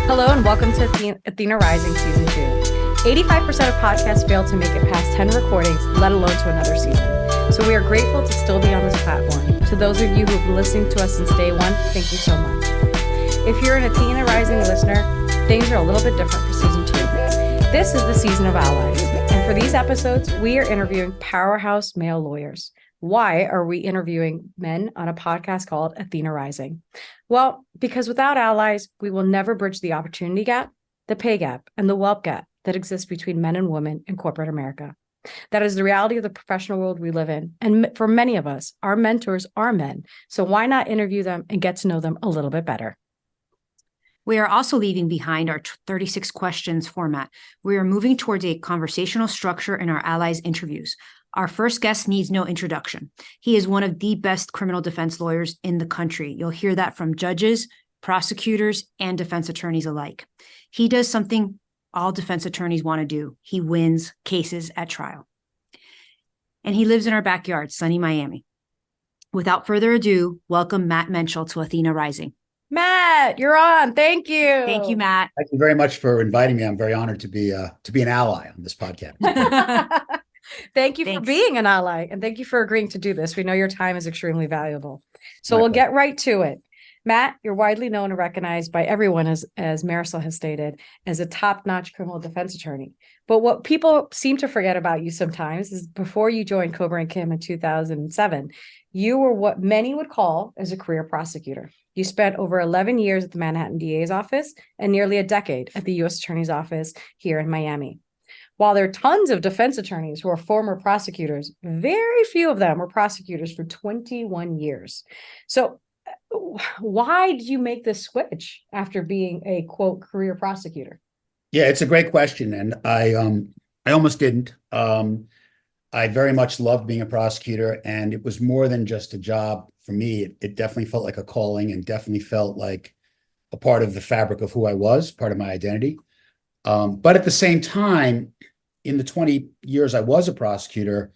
Hello and welcome to Athena Rising Season 2. 85% of podcasts fail to make it past 10 recordings, let alone to another season. So we are grateful to still be on this platform. To those of you who have been listening to us since day one, thank you so much. If you're an Athena Rising listener, things are a little bit different for Season 2. This is the season of allies. And for these episodes, we are interviewing powerhouse male lawyers. Why are we interviewing men on a podcast called Athena Rising? Well, because without allies, we will never bridge the opportunity gap, the pay gap, and the wealth gap that exists between men and women in corporate America. That is the reality of the professional world we live in. And for many of us, our mentors are men. So why not interview them and get to know them a little bit better? We are also leaving behind our 36 questions format. We are moving towards a conversational structure in our allies interviews. Our first guest needs no introduction. He is one of the best criminal defense lawyers in the country. You'll hear that from judges, prosecutors, and defense attorneys alike. He does something all defense attorneys want to do. He wins cases at trial. And he lives in our backyard, sunny Miami. Without further ado, welcome Matt Menchel to Athena Rising. Matt, you're on. Thank you. Thank you, Matt. Thank you very much for inviting me. I'm very honored to be an ally on this podcast. Thank you for being an ally, and thank you for agreeing to do this. We know your time is extremely valuable. So we'll get right to it. Matt, you're widely known and recognized by everyone, as Marisol has stated, as a top-notch criminal defense attorney. But what people seem to forget about you sometimes is before you joined Cobra and Kim in 2007, you were what many would call as a career prosecutor. You spent over 11 years at the Manhattan DA's office and nearly a decade at the U.S. Attorney's Office here in Miami. While there are tons of defense attorneys who are former prosecutors, very few of them were prosecutors for 21 years. So why did you make this switch after being a, quote, career prosecutor? Yeah, it's a great question. And I almost didn't. I very much loved being a prosecutor, and it was more than just a job for me. It definitely felt like a calling and definitely felt like a part of the fabric of who I was, part of my identity. But at the same time, in the 20 years I was a prosecutor,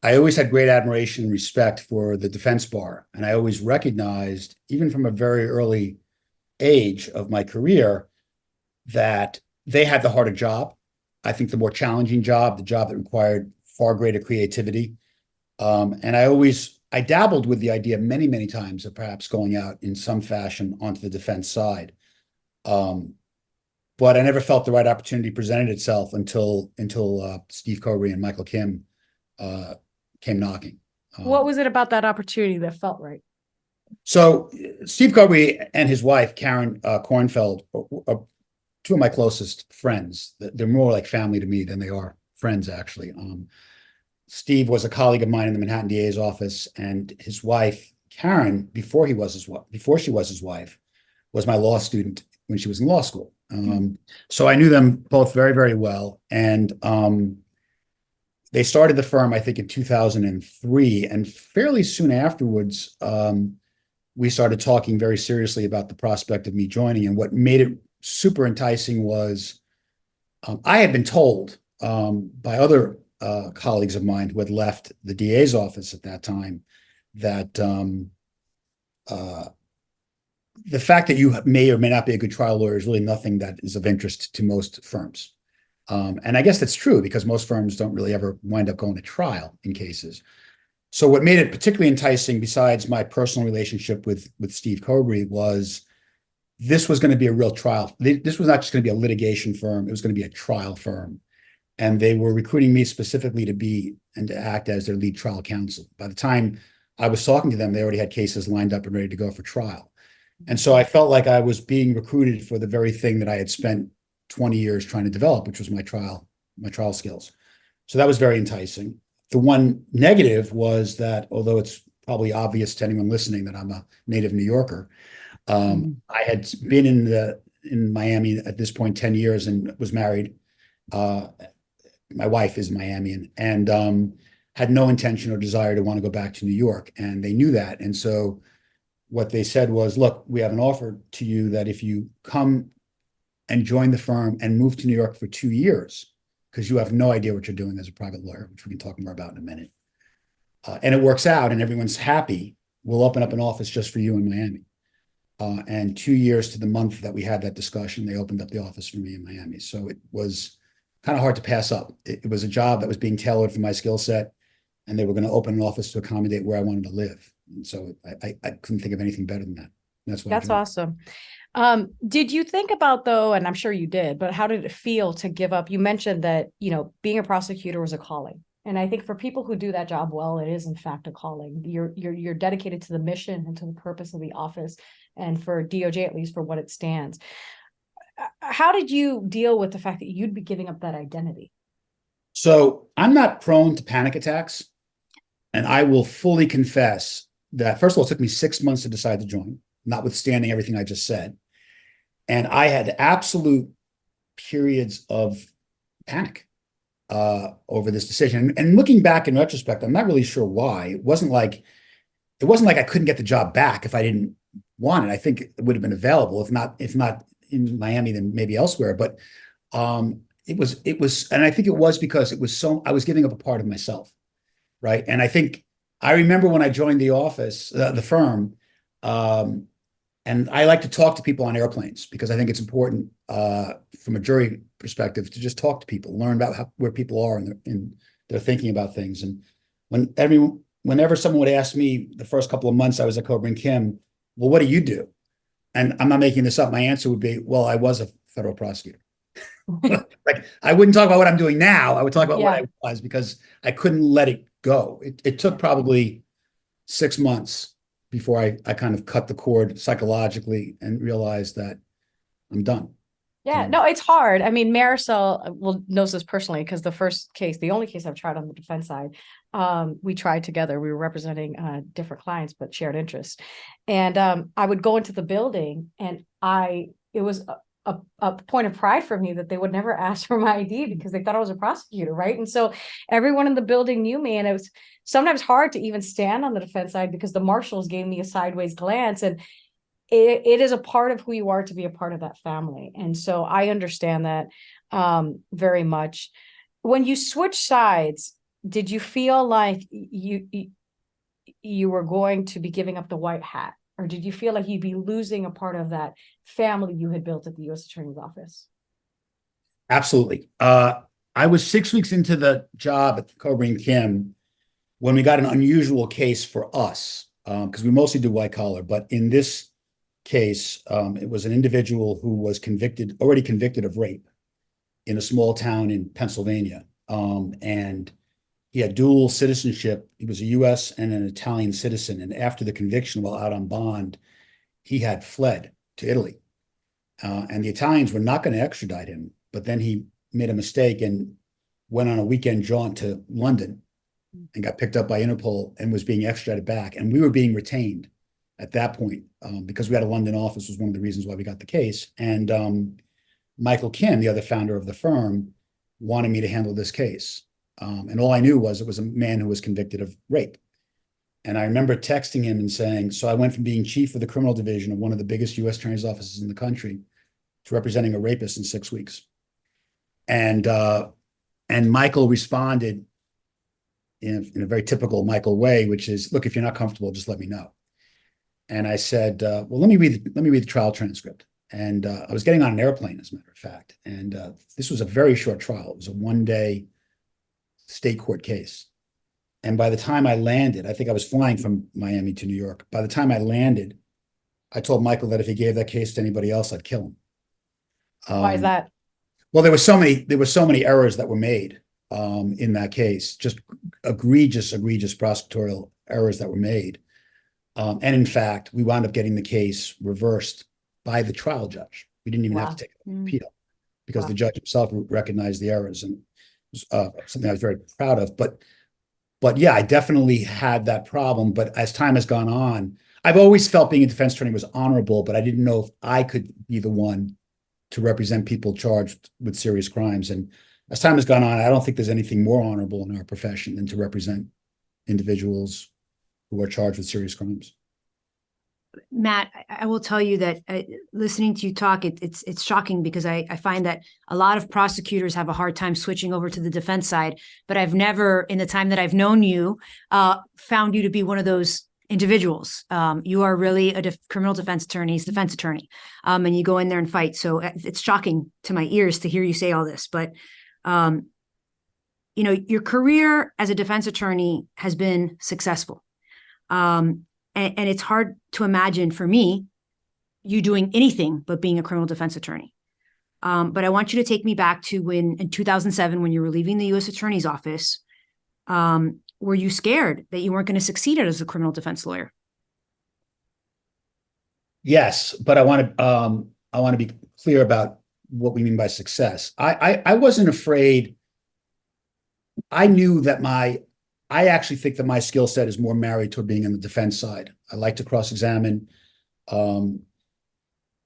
I always had great admiration and respect for the defense bar. And I always recognized, even from a very early age of my career, that they had the harder job. I think the more challenging job, the job that required far greater creativity. And I dabbled with the idea many, many times of perhaps going out in some fashion onto the defense side. But I never felt the right opportunity presented itself until Steve Cobry and Michael Kim came knocking. What was it about that opportunity that felt right? So Steve Cobry and his wife, Karen Kornfeld, are two of my closest friends. They're more like family to me than they are friends, actually. Steve was a colleague of mine in the Manhattan DA's office, and his wife, Karen, before she was his wife, was my law student when she was in law school. So I knew them both very, very well. And they started the firm, I think, in 2003. And fairly soon afterwards, we started talking very seriously about the prospect of me joining. And what made it super enticing was I had been told by other colleagues of mine who had left the DA's office at that time that the fact that you may or may not be a good trial lawyer is really nothing that is of interest to most firms. And I guess that's true because most firms don't really ever wind up going to trial in cases. So what made it particularly enticing, besides my personal relationship with Steve Cobry, was this was going to be a real trial. This was not just going to be a litigation firm. It was going to be a trial firm. And they were recruiting me specifically to be and to act as their lead trial counsel. By the time I was talking to them, they already had cases lined up and ready to go for trial. And so I felt like I was being recruited for the very thing that I had spent 20 years trying to develop, which was my trial skills. So that was very enticing. The one negative was that, although it's probably obvious to anyone listening that I'm a native New Yorker, I had been in Miami at this point 10 years and was married. My wife is Miamian, and had no intention or desire to want to go back to New York. And they knew that. And so what they said was, look, we have an offer to you that if you come and join the firm and move to New York for 2 years, because you have no idea what you're doing as a private lawyer, which we can talk more about in a minute, and it works out and everyone's happy, we'll open up an office just for you in Miami. And 2 years to the month that we had that discussion, they opened up the office for me in Miami. So it was kind of hard to pass up. It was a job that was being tailored for my skill set, and they were going to open an office to accommodate where I wanted to live. And so I couldn't think of anything better than that. That's why. That's awesome. Did you think about, though, and I'm sure you did, but how did it feel to give up? You mentioned that, being a prosecutor was a calling. And I think for people who do that job well, it is in fact a calling. You're dedicated to the mission and to the purpose of the office, and for DOJ, at least, for what it stands. How did you deal with the fact that you'd be giving up that identity? So I'm not prone to panic attacks. And I will fully confess that, first of all, it took me 6 months to decide to join, notwithstanding everything I just said. And I had absolute periods of panic over this decision. And looking back in retrospect, I'm not really sure why. It wasn't like I couldn't get the job back if I didn't want it. I think it would have been available, if not in Miami, then maybe elsewhere. But it was, and I think it was because I was giving up a part of myself. Right. And I remember when I joined the office, the firm, and I like to talk to people on airplanes because I think it's important from a jury perspective to just talk to people, learn about where people are and they're thinking about things. And whenever someone would ask me the first couple of months I was at Cobra and Kim, well, what do you do? And I'm not making this up. My answer would be, well, I was a federal prosecutor. Like, I wouldn't talk about what I'm doing now. I would talk about what I was, because I couldn't let it go. It took probably 6 months before I kind of cut the cord psychologically and realized that I'm done. Yeah, no, it's hard. I mean, Marisol knows this personally, because the only case I've tried on the defense side, we tried together. We were representing different clients, but shared interests. And I would go into the building, and it was a point of pride for me that they would never ask for my ID because they thought I was a prosecutor, right? And so everyone in the building knew me, and it was sometimes hard to even stand on the defense side because the marshals gave me a sideways glance, and it is a part of who you are to be a part of that family. And so I understand that very much. When you switch sides, did you feel like you were going to be giving up the white hat? Or did you feel like you'd be losing a part of that family you had built at the U.S. Attorney's Office? Absolutely. I was 6 weeks into the job at Cobra and Kim when we got an unusual case for us, because we mostly do white collar. But in this case, it was an individual who was already convicted of rape in a small town in Pennsylvania. And he had dual citizenship. He was a U.S. and an Italian citizen. And after the conviction, while out on bond, he had fled to Italy. And the Italians were not going to extradite him. But then he made a mistake and went on a weekend jaunt to London and got picked up by Interpol and was being extradited back. And we were being retained at that point because we had a London office, was one of the reasons why we got the case. And Michael Kim, the other founder of the firm, wanted me to handle this case. And all I knew was it was a man who was convicted of rape. And I remember texting him and saying, so I went from being chief of the criminal division of one of the biggest U.S. attorney's offices in the country to representing a rapist in 6 weeks. And Michael responded in a very typical Michael way, which is, look, if you're not comfortable, just let me know. And I said, well, let me read the trial transcript. And I was getting on an airplane, as a matter of fact. And this was a very short trial. It was a one-day state court case. And by the time I landed, I think I was flying from Miami to New York. By the time I landed, I told Michael that if he gave that case to anybody else, I'd kill him. Why is that? Well, there were so many errors that were made in that case, just egregious prosecutorial errors that were made. And in fact, we wound up getting the case reversed by the trial judge. We didn't even have to take an appeal because the judge himself recognized the errors, and something I was very proud of. But yeah, I definitely had that problem. But as time has gone on, I've always felt being a defense attorney was honorable, but I didn't know if I could be the one to represent people charged with serious crimes. And as time has gone on, I don't think there's anything more honorable in our profession than to represent individuals who are charged with serious crimes. Matt, I will tell you that listening to you talk, it's shocking because I find that a lot of prosecutors have a hard time switching over to the defense side, but I've never, in the time that I've known you, found you to be one of those individuals. You are really a criminal defense attorney's defense attorney, and you go in there and fight. So it's shocking to my ears to hear you say all this, but your career as a defense attorney has been successful. And it's hard to imagine for me, you doing anything but being a criminal defense attorney. But I want you to take me back to when in 2007, when you were leaving the U.S. Attorney's Office, were you scared that you weren't going to succeed as a criminal defense lawyer? Yes, but I want to be clear about what we mean by success. I wasn't afraid. I knew that I actually think that my skill set is more married to being on the defense side. I like to cross-examine.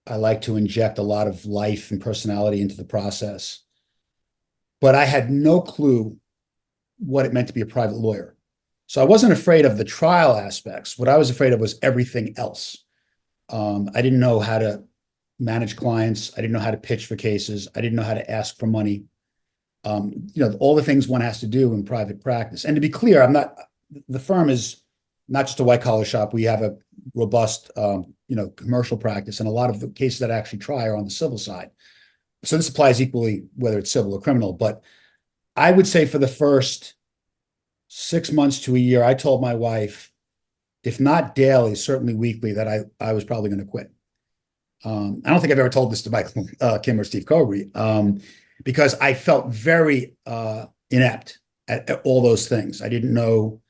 I like to inject a lot of life and personality into the process. But I had no clue what it meant to be a private lawyer. So I wasn't afraid of the trial aspects. What I was afraid of was everything else. I didn't know how to manage clients. I didn't know how to pitch for cases. I didn't know how to ask for money. All the things one has to do in private practice. And to be clear, the firm is not just a white collar shop. We have a robust, commercial practice, and a lot of the cases that I actually try are on the civil side. So this applies equally, whether it's civil or criminal. But I would say for the first 6 months to a year, I told my wife, if not daily, certainly weekly, that I was probably going to quit. I don't think I've ever told this to Michael Kim or Steve Cobry, because I felt very inept at all those things. I didn't know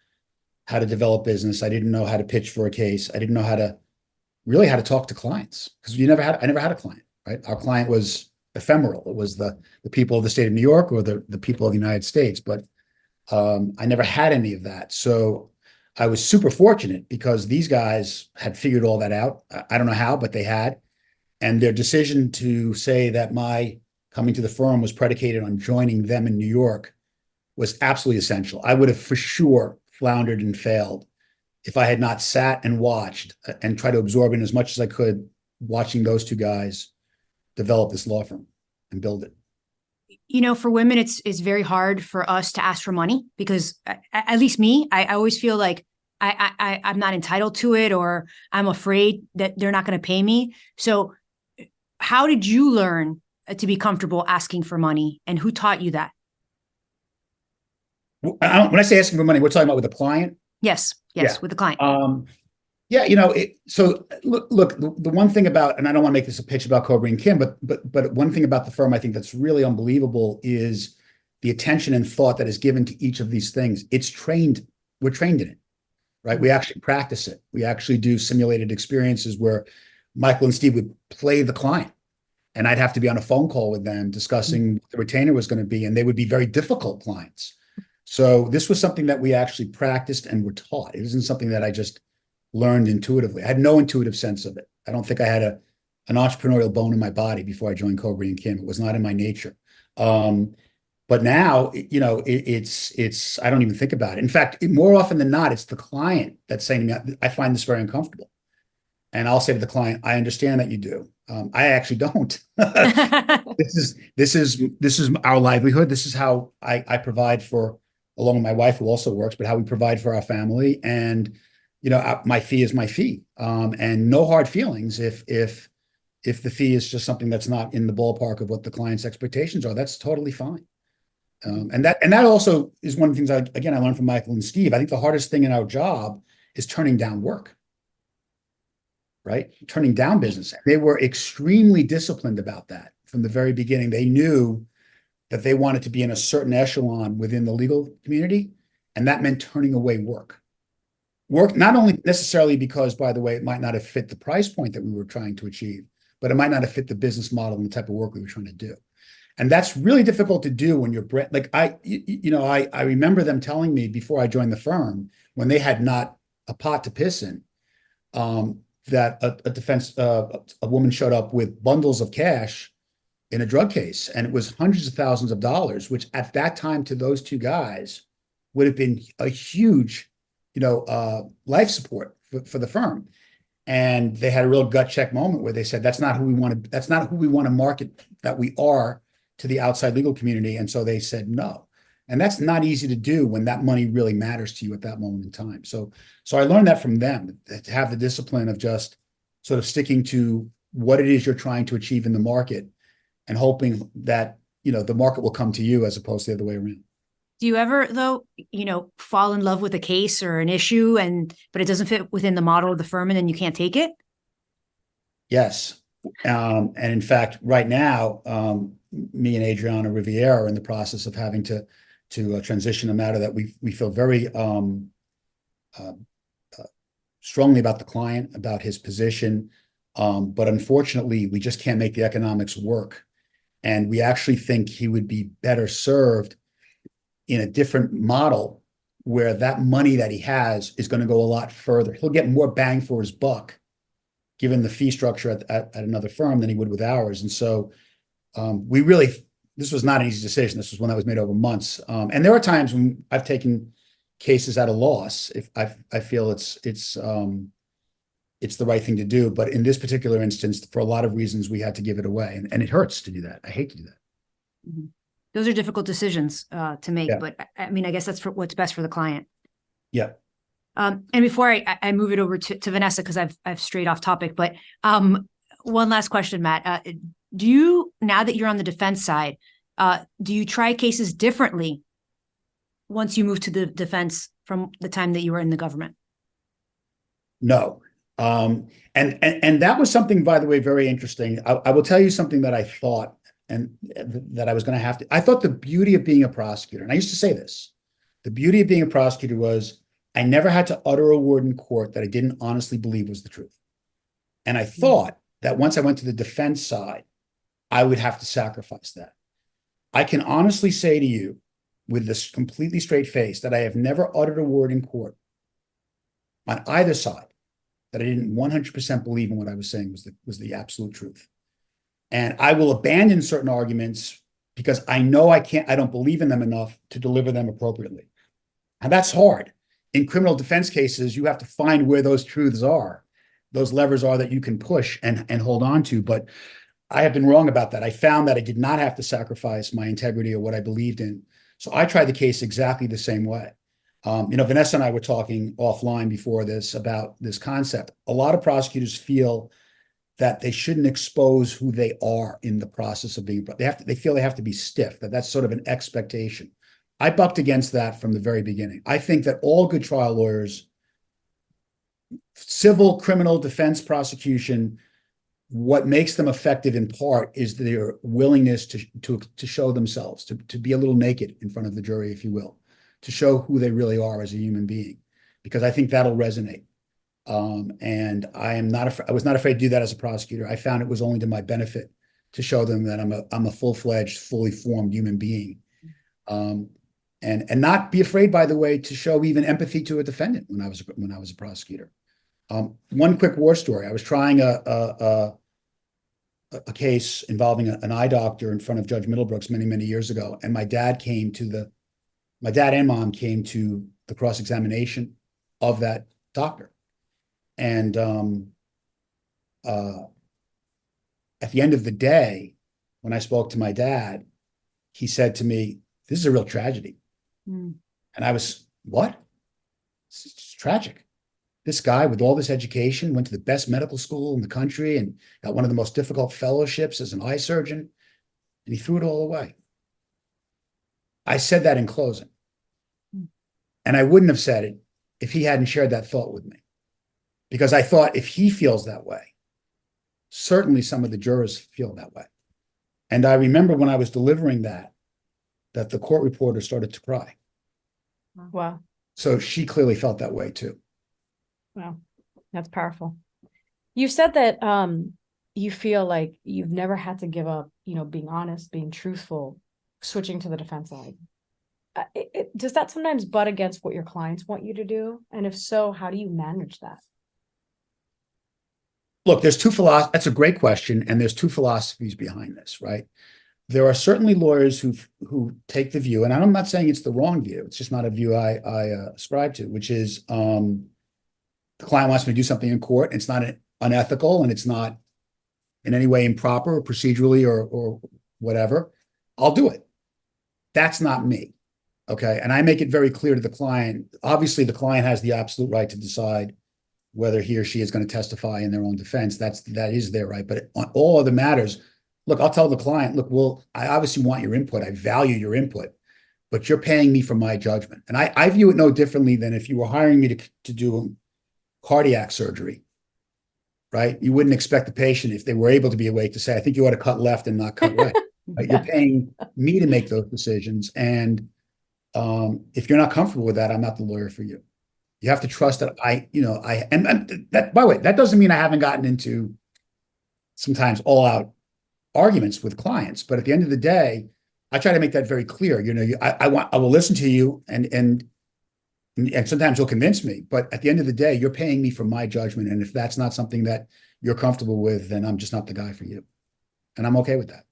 how to develop business. I didn't know how to pitch for a case. I didn't know how to talk to clients, because I never had a client, right? Our client was ephemeral. It was the people of the state of New York or the people of the United States, but I never had any of that. So I was super fortunate because these guys had figured all that out. I don't know how, but they had. And their decision to say that my coming to the firm was predicated on joining them in New York was absolutely essential. I would have for sure floundered and failed if I had not sat and watched and tried to absorb in as much as I could, watching those two guys develop this law firm and build it. For women, it's very hard for us to ask for money because, at least me, I always feel like I'm not entitled to it, or I'm afraid that they're not going to pay me. So how did you learn to be comfortable asking for money, and who taught you that? When I say asking for money, we're talking about with a client? Yes, Yeah. with the client. So look, the one thing about, and I don't want to make this a pitch about Cobry and Kim, but one thing about the firm I think that's really unbelievable is the attention and thought that is given to each of these things. We're trained in it, right? We actually practice it. We actually do simulated experiences where Michael and Steve would play the client, and I'd have to be on a phone call with them discussing what the retainer was going to be, and they would be very difficult clients. So this was something that we actually practiced and were taught. It isn't something that I just learned intuitively. I had no intuitive sense of it. I don't think I had an entrepreneurial bone in my body before I joined Cobry and Kim. It was not in my nature. But now, it's I don't even think about it. In fact, more often than not, it's the client that's saying to me, I find this very uncomfortable. And I'll say to the client, I understand that you do. I actually don't. This is our livelihood. This is how I provide for, along with my wife who also works, but how we provide for our family. And my fee is my fee, and no hard feelings if the fee is just something that's not in the ballpark of what the client's expectations are. That's totally fine. And that also is one of the things I learned from Michael and Steve. I think the hardest thing in our job is turning down work, right? Turning down business. They were extremely disciplined about that from the very beginning. They knew that they wanted to be in a certain echelon within the legal community, and that meant turning away work. Work, not only necessarily because, by the way, it might not have fit the price point that we were trying to achieve, but it might not have fit the business model and the type of work we were trying to do. And that's really difficult to do when you're like I remember them telling me before I joined the firm, when they had not a pot to piss in, that a woman showed up with bundles of cash in a drug case, and it was hundreds of thousands of dollars, which at that time to those two guys would have been a huge life support for the firm. And they had a real gut check moment where they said, that's not who we want to market that we are to the outside legal community. And so they said no. And that's not easy to do when that money really matters to you at that moment in time. So I learned that from them, to have the discipline of just sort of sticking to what it is you're trying to achieve in the market and hoping that, the market will come to you as opposed to the other way around. Do you ever, though, fall in love with a case or an issue but it doesn't fit within the model of the firm and then you can't take it? Yes. And in fact, right now, me and Adriana Riviera are in the process of having to transition a matter that we feel very strongly about the client, about his position. But unfortunately, we just can't make the economics work. And we actually think he would be better served in a different model where that money that he has is going to go a lot further. He'll get more bang for his buck given the fee structure at another firm than he would with ours. And so this was not an easy decision. This was one that was made over months. And there are times when I've taken cases at a loss if I feel it's the right thing to do. But in this particular instance, for a lot of reasons, we had to give it away. And it hurts to do that. I hate to do that. Mm-hmm. Those are difficult decisions to make, Yeah. But I mean, I guess that's what's best for the client. Yeah. And before I move it over to Vanessa, because I've strayed off topic, but one last question, Matt. Do you, now that you're on the defense side, do you try cases differently once you move to the defense from the time that you were in the government? No. And that was something, by the way, very interesting. I will tell you something that I thought, and that I was going to have to. I thought the beauty of being a prosecutor, and I used to say this, the beauty of being a prosecutor was I never had to utter a word in court that I didn't honestly believe was the truth. And I thought that once I went to the defense side, I would have to sacrifice that. I can honestly say to you with this completely straight face that I have never uttered a word in court on either side that I didn't 100% believe in what I was saying was the absolute truth. And I will abandon certain arguments because I know I don't believe in them enough to deliver them appropriately. And that's hard. In criminal defense cases, you have to find where those truths are, those levers are that you can push and hold on to. But I have been wrong about that. I found that I did not have to sacrifice my integrity or what I believed in. So I tried the case exactly the same way. Vanessa and I were talking offline before this about this concept. A lot of prosecutors feel that they shouldn't expose who they are in the process of being, they feel they have to be stiff, that's sort of an expectation. I bucked against that from the very beginning. I think that all good trial lawyers, civil, criminal, defense, prosecution, what makes them effective in part is their willingness to show themselves, to be a little naked in front of the jury, if you will, to show who they really are as a human being, because I think that'll resonate. And I was not afraid to do that as a prosecutor. I found it was only to my benefit to show them that I'm a full-fledged, fully formed human being. And not be afraid, by the way, to show even empathy to a defendant when I was a prosecutor. One quick war story. I was trying a case involving an eye doctor in front of Judge Middlebrooks many years ago, and my dad and mom came to the cross-examination of that doctor. And at the end of the day, when I spoke to my dad, he said to me, "This is a real tragedy." And I was, "What?" It's tragic. This guy with all this education went to the best medical school in the country and got one of the most difficult fellowships as an eye surgeon, and he threw it all away. I said that in closing. And I wouldn't have said it if he hadn't shared that thought with me. Because I thought if he feels that way, certainly some of the jurors feel that way. And I remember when I was delivering that the court reporter started to cry. Wow. So she clearly felt that way too. Wow. That's powerful. You said that you feel like you've never had to give up, being honest, being truthful, switching to the defense side. Does that sometimes butt against what your clients want you to do? And if so, how do you manage that? Look, that's a great question. And there's two philosophies behind this, right? There are certainly lawyers who take the view, and I'm not saying it's the wrong view. It's just not a view I ascribe to, which is the client wants me to do something in court. And it's not unethical, and it's not in any way improper or procedurally or whatever. I'll do it. That's not me. Okay. And I make it very clear to the client. Obviously, the client has the absolute right to decide whether he or she is going to testify in their own defense. That is their right. But on all other matters, look, I'll tell the client, look, well, I obviously want your input. I value your input, but you're paying me for my judgment. And I view it no differently than if you were hiring me to do cardiac surgery, right? You wouldn't expect the patient, if they were able to be awake, to say, I think you ought to cut left and not cut right. Right? Yeah. You're paying me to make those decisions. And if you're not comfortable with that, I'm not the lawyer for you. You have to trust that and that, by the way, that doesn't mean I haven't gotten into sometimes all out arguments with clients, but at the end of the day, I try to make that very clear. I will listen to you and sometimes you'll convince me, but at the end of the day, you're paying me for my judgment. And if that's not something that you're comfortable with, then I'm just not the guy for you. And I'm okay with that.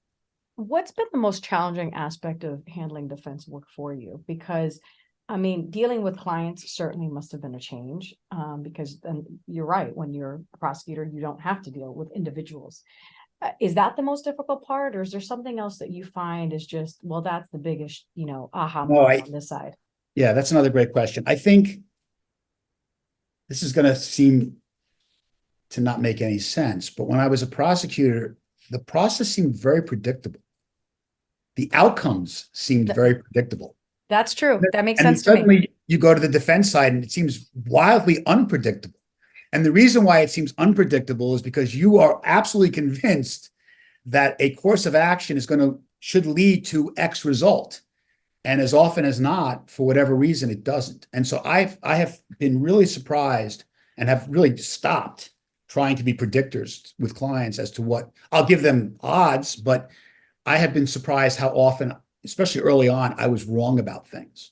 What's been the most challenging aspect of handling defense work for you? Because, I mean, dealing with clients certainly must have been a change, because then you're right. When you're a prosecutor, you don't have to deal with individuals. Is that the most difficult part, or is there something else that you find is just, well, that's the biggest, aha moment on this side? Yeah, that's another great question. I think this is going to seem to not make any sense, but when I was a prosecutor, the process seemed very predictable. The outcomes seemed very predictable. That's true. That makes And sense to me. suddenly you go to the defense side and it seems wildly unpredictable. And the reason why it seems unpredictable is because you are absolutely convinced that a course of action should lead to X result. And as often as not, for whatever reason, it doesn't. And so I have been really surprised and have really stopped trying to be predictors with clients as to what I'll give them odds, but I have been surprised how often, especially early on, I was wrong about things.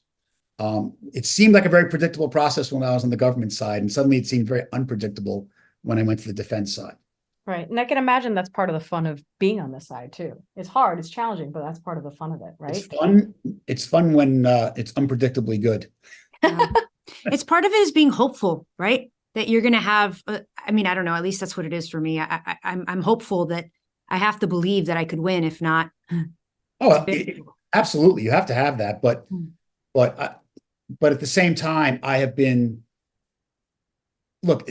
It seemed like a very predictable process when I was on the government side, and suddenly it seemed very unpredictable when I went to the defense side. Right. And I can imagine that's part of the fun of being on this side too. It's hard, it's challenging, but that's part of the fun of it, right? It's fun when it's unpredictably good. It's part of it is being hopeful, right? That you're going to have, I mean, I don't know, at least that's what it is for me. I'm hopeful that I have to believe that I could win. If not. Oh, absolutely. You have to have that. But at the same time, I have been, look,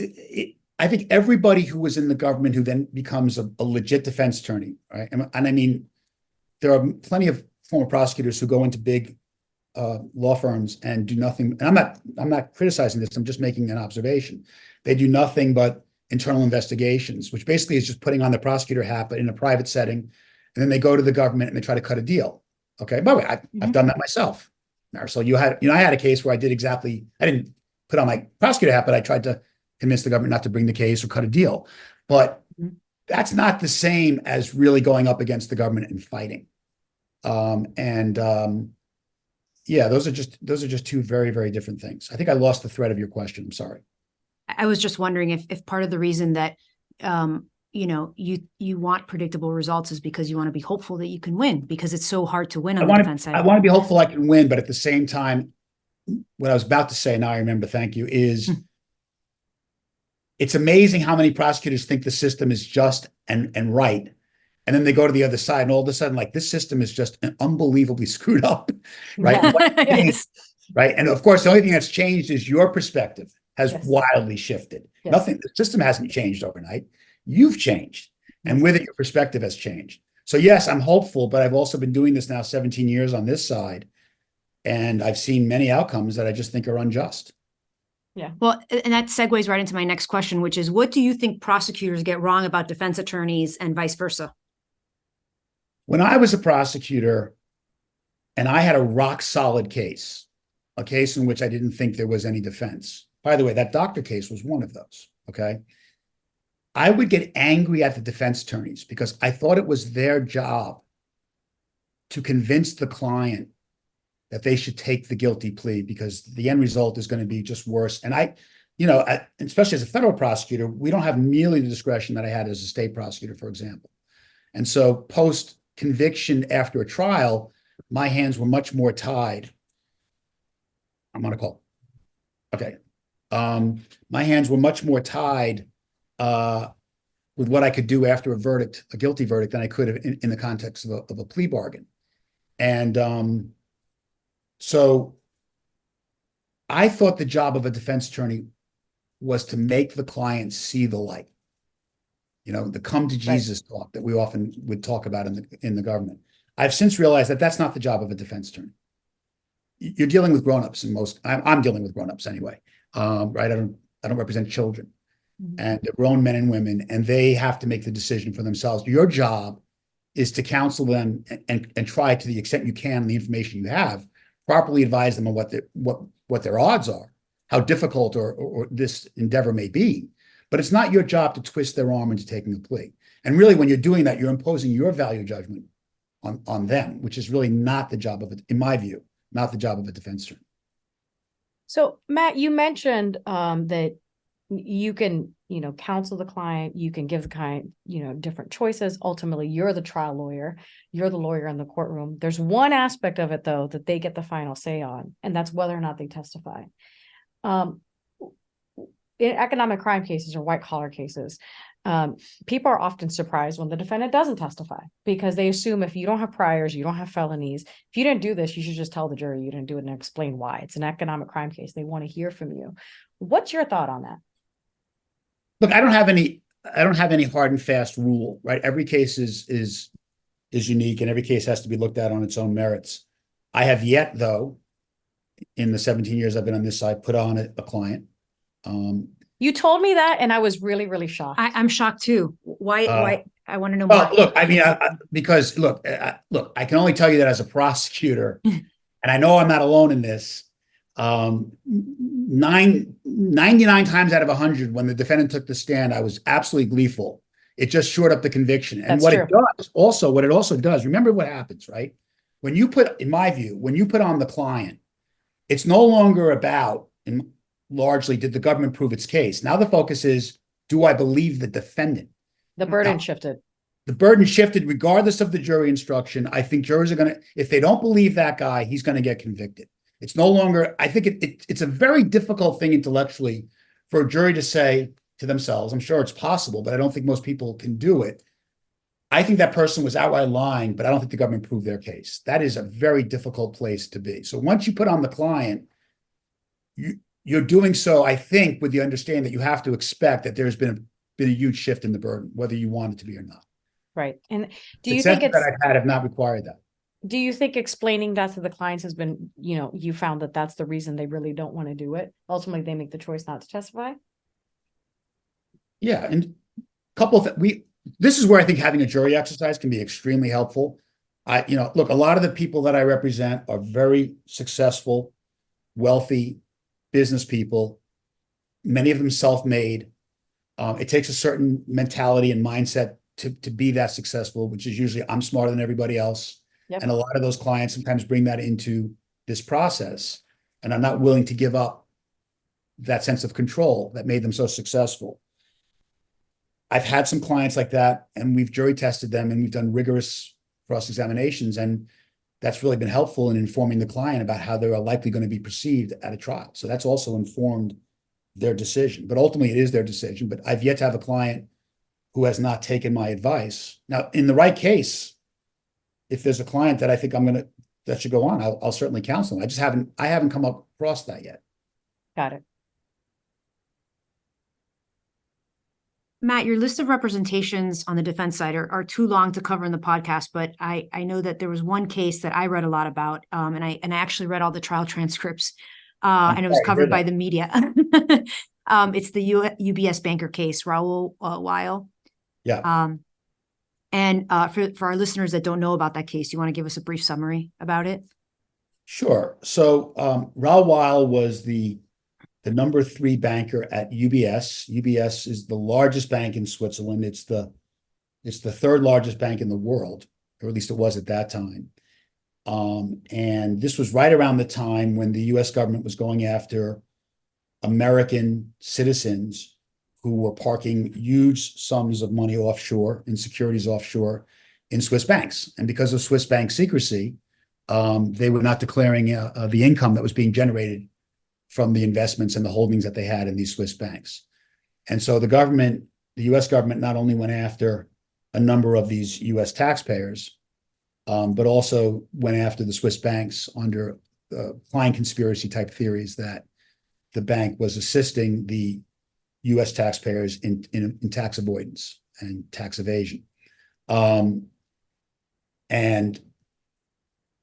I think everybody who was in the government who then becomes a legit defense attorney, right? And I mean, there are plenty of former prosecutors who go into big law firms and do nothing. And I'm not criticizing this. I'm just making an observation. They do nothing but internal investigations, which basically is just putting on the prosecutor hat, but in a private setting. And then they go to the government and they try to cut a deal. Okay. By the way, I've done that myself. Marisol, I had a case where I didn't put on my prosecutor hat, but I tried to convince the government not to bring the case or cut a deal. But that's not the same as really going up against the government and fighting. Yeah, those are just two very, very different things. I think I lost the thread of your question. I'm sorry. I was just wondering if part of the reason that you want predictable results is because you want to be hopeful that you can win, because it's so hard to win on the defense side. I want to be hopeful I can win, but at the same time, what I was about to say, now I remember, thank you, is it's amazing how many prosecutors think the system is just and right. And then they go to the other side and all of a sudden, like, this system is just unbelievably screwed up, right? Yes. Right. And of course, the only thing that's changed is your perspective has wildly shifted. Yes. The system hasn't changed overnight. You've changed. And with it, your perspective has changed. So yes, I'm hopeful, but I've also been doing this now 17 years on this side. And I've seen many outcomes that I just think are unjust. Yeah. Well, and that segues right into my next question, which is, what do you think prosecutors get wrong about defense attorneys and vice versa? When I was a prosecutor and I had a rock solid case, a case in which I didn't think there was any defense. By the way, that doctor case was one of those. Okay. I would get angry at the defense attorneys because I thought it was their job to convince the client that they should take the guilty plea because the end result is going to be just worse. And especially as a federal prosecutor, we don't have nearly the discretion that I had as a state prosecutor, for example. And so post conviction after a trial, my hands were much more tied. I'm on a call. Okay. My hands were much more tied with what I could do after a guilty verdict, than I could have in the context of a plea bargain. And So I thought the job of a defense attorney was to make the client see the light. The come to Right. Jesus talk that we often would talk about in the government. I've since realized that that's not the job of a defense attorney. You're dealing with grown-ups I'm dealing with grown-ups anyway. Right. I don't represent children, and they're grown men and women, and they have to make the decision for themselves. Your job is to counsel them and try, to the extent you can, the information you have, properly advise them on what their odds are, how difficult or this endeavor may be. But it's not your job to twist their arm into taking a plea. And really, when you're doing that, you're imposing your value judgment on them, which is really not the job of it, in my view, not the job of a defense attorney. So, Matt, you mentioned that you can, counsel the client, you can give the client, different choices. Ultimately, you're the trial lawyer, you're the lawyer in the courtroom. There's one aspect of it, though, that they get the final say on, and that's whether or not they testify. In economic crime cases or white collar cases, people are often surprised when the defendant doesn't testify, because they assume if you don't have priors, you don't have felonies, if you didn't do this, you should just tell the jury you didn't do it and explain why. It's an economic crime case. They want to hear from you. What's your thought on that? Look, I don't have any hard and fast rule, right? Every case is unique, and every case has to be looked at on its own merits. I have yet, though, in the 17 years I've been on this side, put on a client. You told me that, and I was really, really shocked. I'm shocked too. Why? I want to know Well, why. look, I mean, because look, I can only tell you that as a prosecutor, and I know I'm not alone in this. 99 times out of 100, when the defendant took the stand, I was absolutely gleeful. It just shored up the conviction. And what it also does, remember what happens, right? In my view, when you put on the client, it's no longer about, and largely, did the government prove its case? Now the focus is, do I believe the defendant? The burden shifted. The burden shifted regardless of the jury instruction. I think jurors are going to, if they don't believe that guy, he's going to get convicted. It's no longer, I think it's a very difficult thing intellectually for a jury to say to themselves. I'm sure it's possible, but I don't think most people can do it. I think that person was outright lying, but I don't think the government proved their case. That is a very difficult place to be. So once you put on the client, you're doing so, I think, with the understanding that you have to expect that there's been a huge shift in the burden, whether you want it to be or not. Right. And do you think that I've had have not required that? Do you think explaining that to the clients has been, you found that that's the reason they really don't want to do it? Ultimately, they make the choice not to testify? Yeah. And a couple of this is where I think having a jury exercise can be extremely helpful. Look, a lot of the people that I represent are very successful, wealthy business people, many of them self-made. It takes a certain mentality and mindset to be that successful, which is usually, I'm smarter than everybody else. Yep. And a lot of those clients sometimes bring that into this process, and I'm not willing to give up that sense of control that made them so successful. I've had some clients like that, and we've jury tested them, and we've done rigorous cross-examinations, and that's really been helpful in informing the client about how they are likely going to be perceived at a trial. So that's also informed their decision, but ultimately it is their decision. But I've yet to have a client who has not taken my advice. Now, in the right case, if there's a client that I think that should go on, I'll certainly counsel them. I haven't come across that yet. Got it. Matt, your list of representations on the defense side are too long to cover in the podcast, but I know that there was one case that I read a lot about, and I actually read all the trial transcripts, and it was covered by the media. It's the UBS banker case, Raul Weil. Yeah. And for our listeners that don't know about that case, you want to give us a brief summary about it? Sure. So Raul Weil was the number 3 banker at UBS. UBS is the largest bank in Switzerland. It's the 3rd largest bank in the world, or at least it was at that time. And this was right around the time when the US government was going after American citizens who were parking huge sums of money offshore in securities offshore in Swiss banks. And because of Swiss bank secrecy, they were not declaring the income that was being generated from the investments and the holdings that they had in these Swiss banks. And so the US government not only went after a number of these US taxpayers, but also went after the Swiss banks under client conspiracy type theories that the bank was assisting the U.S. taxpayers in tax avoidance and tax evasion. And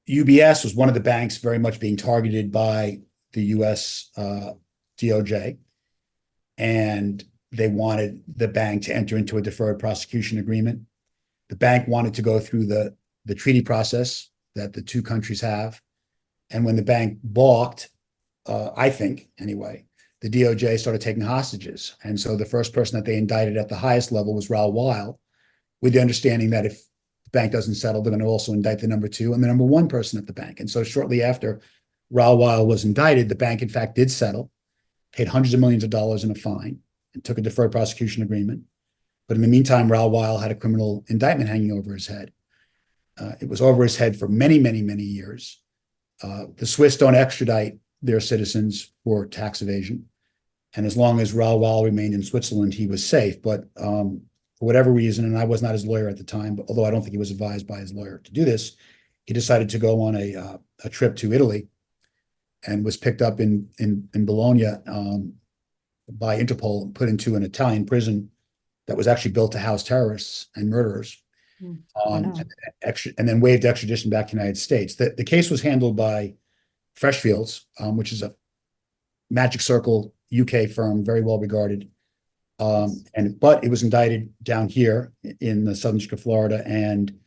UBS was one of the banks very much being targeted by the U.S. DOJ, and they wanted the bank to enter into a deferred prosecution agreement. The bank wanted to go through the treaty process that the two countries have. And when the bank balked, I think anyway, the DOJ started taking hostages. And so the first person that they indicted at the highest level was Raoul Weil, with the understanding that if the bank doesn't settle, they're going to also indict the number two and the number one person at the bank. And so shortly after Raoul Weil was indicted, the bank, in fact, did settle, paid hundreds of millions of dollars in a fine, and took a deferred prosecution agreement. But in the meantime, Raoul Weil had a criminal indictment hanging over his head. It was over his head for many, many, many years. The Swiss don't extradite their citizens for tax evasion. And as long as Raoul Weil remained in Switzerland, he was safe. But for whatever reason, and I was not his lawyer at the time, but although I don't think he was advised by his lawyer to do this, he decided to go on a trip to Italy and was picked up in Bologna by Interpol and put into an Italian prison that was actually built to house terrorists and murderers. And then waived extradition back to the United States. The case was handled by Freshfields, which is a Magic Circle UK firm, very well regarded. But it was indicted down here in the Southern District of Florida. And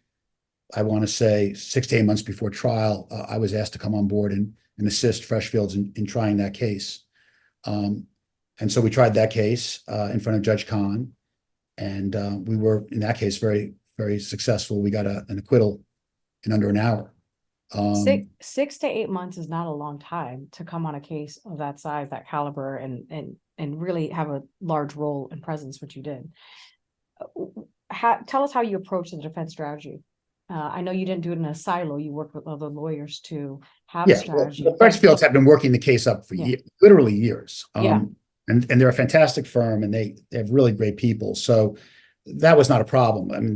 I want to say 6 to 8 months before trial, I was asked to come on board and assist Freshfields in trying that case. And so we tried that case in front of Judge Kahn. And we were, in that case, very, very successful. We got an acquittal in under an hour. 6 to 8 months is not a long time to come on a case of that size, that caliber, and really have a large role and presence, which you did. Tell us how you approach the defense strategy. I know you didn't do it in a silo. You worked with other lawyers to have a strategy. The Freshfields have been working the case up for literally years. And they're a fantastic firm, and they have really great people. So that was not a problem. I mean,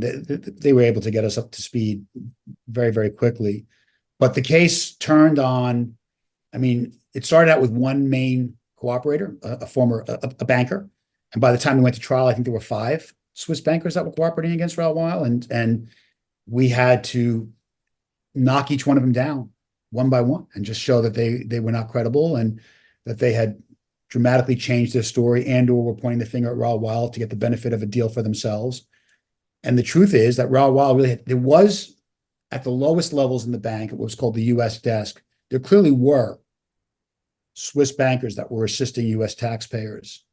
they were able to get us up to speed very, very quickly. But the case turned on, I mean, it started out with one main cooperator, a banker. And by the time we went to trial, I think there were 5 Swiss bankers that were cooperating against Raoul Weil. And we had to knock each one of them down one by one and just show that they were not credible and that they had dramatically changed their story and or were pointing the finger at Raoul Weil to get the benefit of a deal for themselves. And the truth is that Raoul Weil there was, at the lowest levels in the bank, what was called the U.S. desk, there clearly were Swiss bankers that were assisting U.S. taxpayers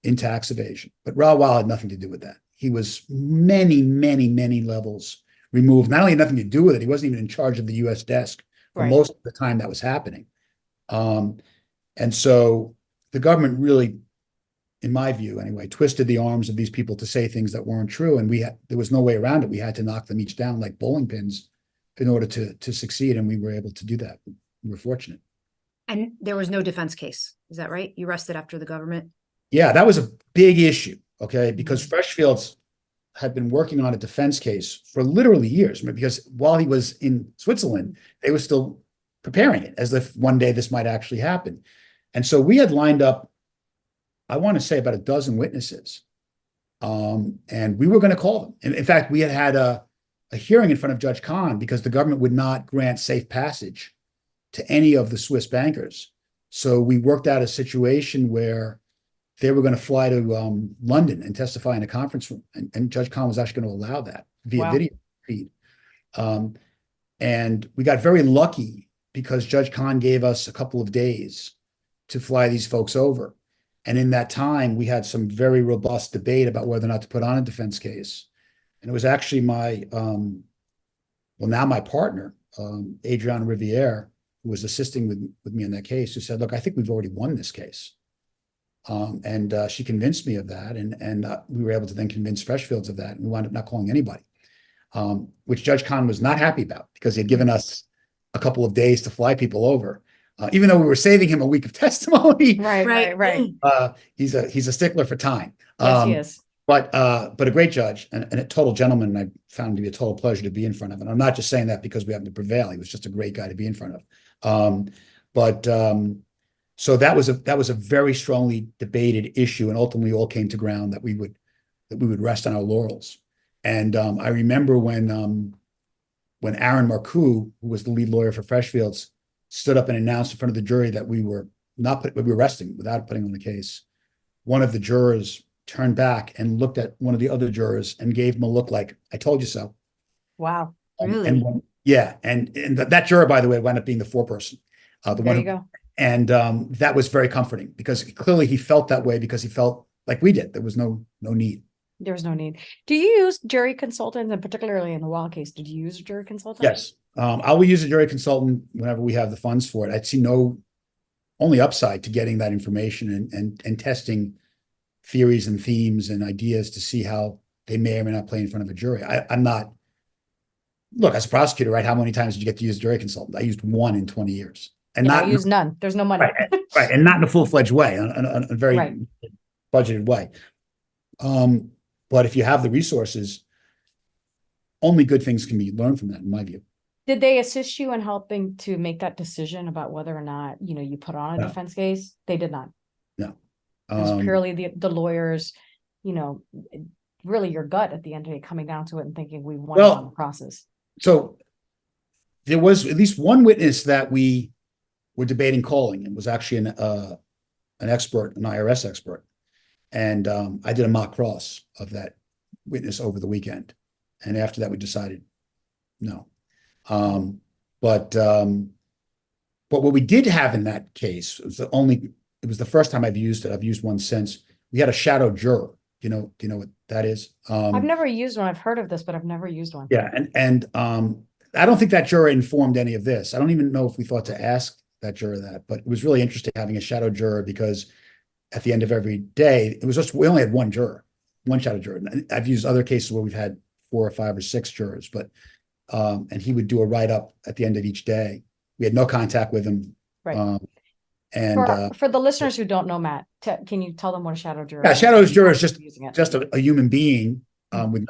in tax evasion. But Raoul Weil had nothing to do with that. He was many, many, many levels removed. Not only had nothing to do with it, he wasn't even in charge of the U.S. desk for most of the time that was happening. And so the government really, in my view anyway, twisted the arms of these people to say things that weren't true. And there was no way around it. We had to knock them each down like bowling pins in order to succeed. And we were able to do that. We were fortunate. And there was no defense case. Is that right? You rested after the government? Yeah, that was a big issue. Okay. Because Freshfields had been working on a defense case for literally years, because while he was in Switzerland, they were still preparing it as if one day this might actually happen. And so we had lined up, I want to say, about a dozen witnesses. And we were going to call them. And in fact, we had a hearing in front of Judge Kahn because the government would not grant safe passage to any of the Swiss bankers. So we worked out a situation where they were going to fly to London and testify in a conference room. And Judge Kahn was actually going to allow that via video feed. And we got very lucky because Judge Kahn gave us a couple of days to fly these folks over. And in that time, we had some very robust debate about whether or not to put on a defense case. And it was actually now my partner, Adrienne Riviere, who was assisting with me in that case, who said, look, I think we've already won this case. And she convinced me of that. And we were able to then convince Freshfields of that. And we wound up not calling anybody, which Judge Kahn was not happy about because he had given us a couple of days to fly people over. Even though we were saving him a week of testimony. Right. He's a stickler for time. Yes, he is. But a great judge and a total gentleman. And I found him to be a total pleasure to be in front of. And I'm not just saying that because we happened to prevail. He was just a great guy to be in front of. But so that was a very strongly debated issue, and ultimately all came to ground that we would rest on our laurels. And I remember when Aaron Marcoux, who was the lead lawyer for Freshfields, stood up and announced in front of the jury that we were resting without putting on the case. One of the jurors turned back and looked at one of the other jurors and gave him a look like, "I told you so." Wow. Really? And that juror, by the way, wound up being the foreperson, the There one you who, go. and that was very comforting because clearly he felt that way because he felt like we did. There was no need. There was no need. Do you use jury consultants, and particularly in the Wild case, did you use a jury consultant? Yes. I will use a jury consultant whenever we have the funds for it. I'd see only upside to getting that information and testing theories and themes and ideas to see how they may or may not play in front of a jury. I'm not, look, as a prosecutor, right? How many times did you get to use a jury consultant? I used one in 20 years. And Yeah, I not use none. There's no money. right, and not in a full-fledged way, in a very Right. budgeted way. But if you have the resources, only good things can be learned from that, in my view. Did they assist you in helping to make that decision about whether or not, you put on a No. defense case? They did not. No. It was purely the lawyers, really your gut at the end of the day coming down to it and thinking we won on the process. So there was at least one witness that we were debating calling, and was actually an expert, an IRS expert. And I did a mock cross of that witness over the weekend. And after that, we decided no. But what we did have in that case was it was the first time I've used it. I've used one since. We had a shadow juror. Do you know what that is? I've never used one. I've heard of this, but I've never used one. Yeah. And I don't think that juror informed any of this. I don't even know if we thought to ask that juror that, but it was really interesting having a shadow juror because at the end of every day, we only had one shadow juror. And I've used other cases where we've had 4 or 5 or 6 jurors, but and he would do a write-up at the end of each day. We had no contact with him. Right. And for the listeners who don't know, Matt, can you tell them what a shadow juror is? Yeah, shadow juror is just a a human being with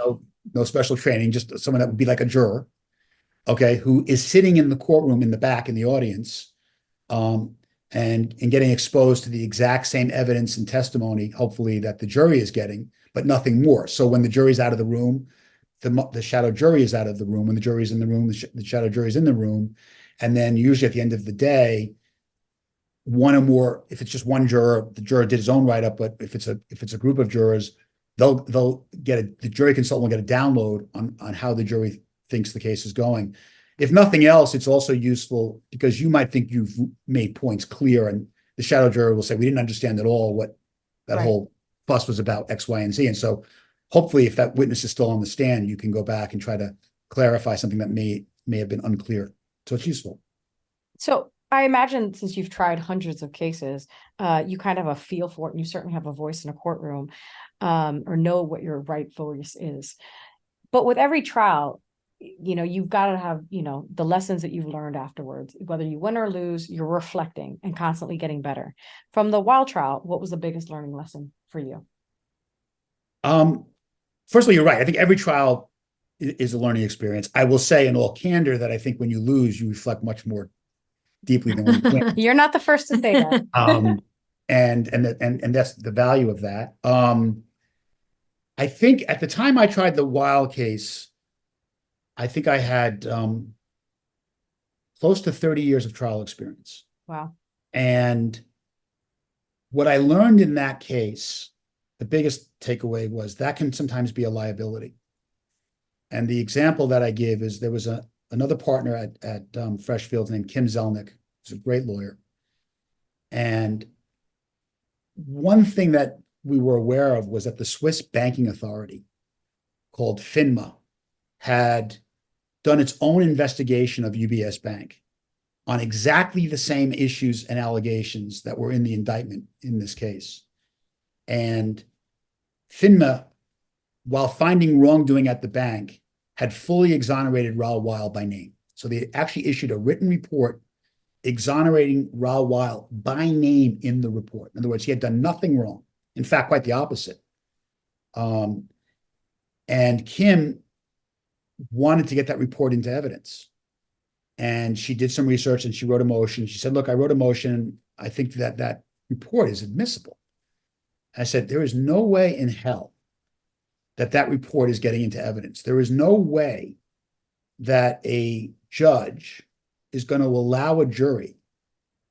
no special training, just someone that would be like a juror, okay, who is sitting in the courtroom in the back in the audience, and getting exposed to the exact same evidence and testimony, hopefully, that the jury is getting, but nothing more. So when the jury's out of the room, the shadow jury is out of the room. When the jury's in the room, the shadow jury is in the room. And then usually at the end of the day, one or more, if it's just one juror, the juror did his own write-up, but if it's a group of jurors, they'll get the jury consultant will get a download on how the jury thinks the case is going. If nothing else, it's also useful because you might think you've made points clear, and the shadow juror will say, "We didn't understand at all what that whole fuss was about, X, Y, and Z." And so hopefully if that witness is still on the stand, you can go back and try to clarify something that may have been unclear. So it's useful. So I imagine since you've tried hundreds of cases, you kind of have a feel for it, and you certainly have a voice in a courtroom, or know what your right voice is. But with every trial, you've got to have, the lessons that you've learned afterwards. Whether you win or lose, you're reflecting and constantly getting better. From the Wild trial, what was the biggest learning lesson for you? First of all, you're right. I think every trial is a learning experience. I will say in all candor that I think when you lose, you reflect much more deeply than when you win. You're not the first to say that. And that's the value of that. I think at the time I tried the Wild case, I think I had close to 30 years of trial experience. Wow. And what I learned in that case, the biggest takeaway was that can sometimes be a liability. And the example that I give is there was another partner at Freshfields named Kim Zelnick, who's a great lawyer. And one thing that we were aware of was that the Swiss banking authority, called FINMA, had done its own investigation of UBS Bank on exactly the same issues and allegations that were in the indictment in this case. And FINMA, while finding wrongdoing at the bank, had fully exonerated Raoul Weil by name. So they actually issued a written report exonerating Raoul Weil by name in the report. In other words, he had done nothing wrong. In fact, quite the opposite. And Kim wanted to get that report into evidence. And she did some research and she wrote a motion. She said, look, I wrote a motion. I think that that report is admissible. I said, there is no way in hell that that report is getting into evidence. There is no way that a judge is going to allow a jury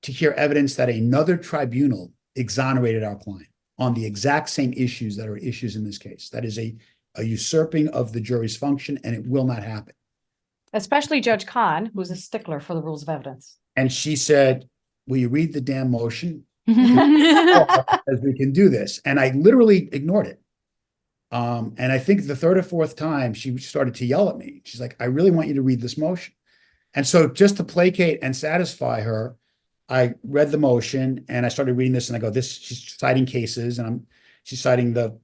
to hear evidence that another tribunal exonerated our client on the exact same issues that are issues in this case. That is a usurping of the jury's function, and it will not happen. Especially Judge Kahn, who's a stickler for the rules of evidence. And she said, will you read the damn motion? As we can do this. And I literally ignored it. And I think the third or fourth time she started to yell at me. She's like, I really want you to read this motion. And so just to placate and satisfy her, I read the motion and I started reading this and I go, this, she's citing cases and she's citing the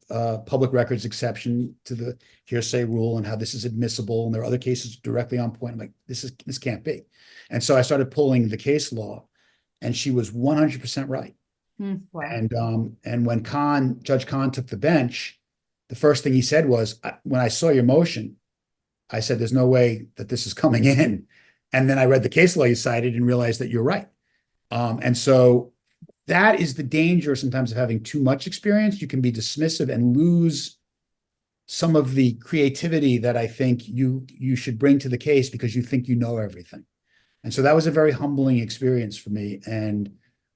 public records exception to the hearsay rule and how this is admissible. And there are other cases directly on point. I'm like, this can't be. And so I started pulling the case law and she was 100% right. Wow. And when Judge Kahn took the bench, the first thing he said was, when I saw your motion, I said, there's no way that this is coming in. And then I read the case law you cited and realized that you're right. And so that is the danger sometimes of having too much experience. You can be dismissive and lose some of the creativity that I think you should bring to the case because you think you know everything. And so that was a very humbling experience for me. And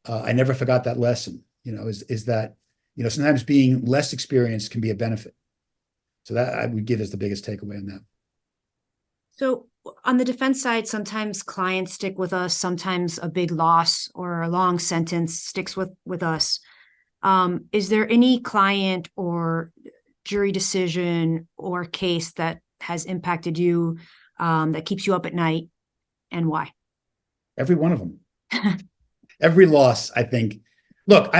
I never forgot that lesson, is that, sometimes being less experienced can be a benefit. So that I would give as the biggest takeaway on that. So on the defense side, sometimes clients stick with us, sometimes a big loss or a long sentence sticks with us. Is there any client or jury decision or case that has impacted you, that keeps you up at night, and why? Every one of them. Every loss, I think. Look,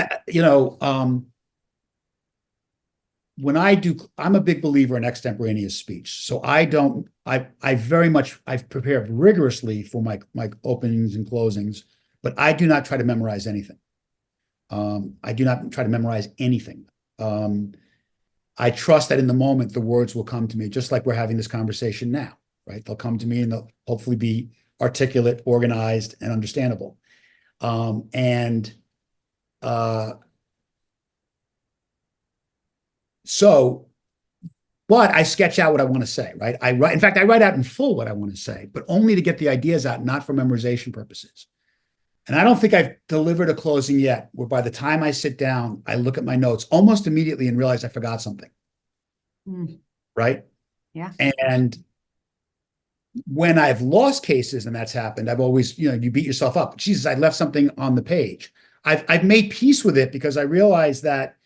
when I'm a big believer in extemporaneous speech. So I've prepared rigorously for my openings and closings, but I do not try to memorize anything. I do not try to memorize anything. I trust that in the moment, the words will come to me, just like we're having this conversation now, right? They'll come to me and they'll hopefully be articulate, organized, and understandable. But I sketch out what I want to say, right? I write out in full what I want to say, but only to get the ideas out, not for memorization purposes. And I don't think I've delivered a closing yet, where by the time I sit down, I look at my notes almost immediately and realize I forgot something. Right? Yeah. And when I've lost cases and that's happened, I've always, you beat yourself up. Jesus, I left something on the page. I've made peace with it because I realized that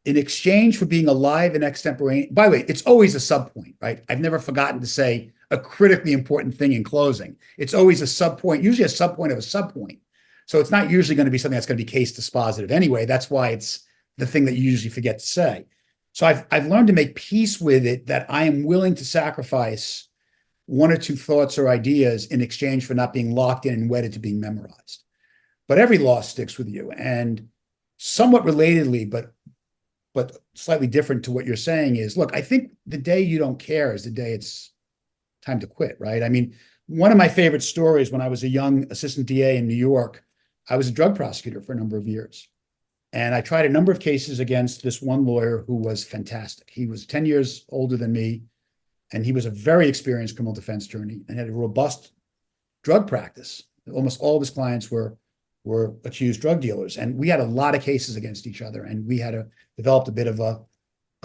in exchange for being alive and extemporaneous, by the way, it's always a subpoint, right? I've never forgotten to say a critically important thing in closing. It's always a subpoint, usually a subpoint of a subpoint. So it's not usually going to be something that's going to be case dispositive anyway. That's why it's the thing that you usually forget to say. So I've learned to make peace with it, that I am willing to sacrifice one or two thoughts or ideas in exchange for not being locked in and wedded to being memorized. But every loss sticks with you. And somewhat relatedly, but slightly different to what you're saying is, look, I think the day you don't care is the day it's time to quit, right? I mean, one of my favorite stories, when I was a young assistant DA in New York, I was a drug prosecutor for a number of years. And I tried a number of cases against this one lawyer who was fantastic. He was 10 years older than me, and he was a very experienced criminal defense attorney and had a robust drug practice. Almost all of his clients were accused drug dealers. And we had a lot of cases against each other, and we had developed a bit of a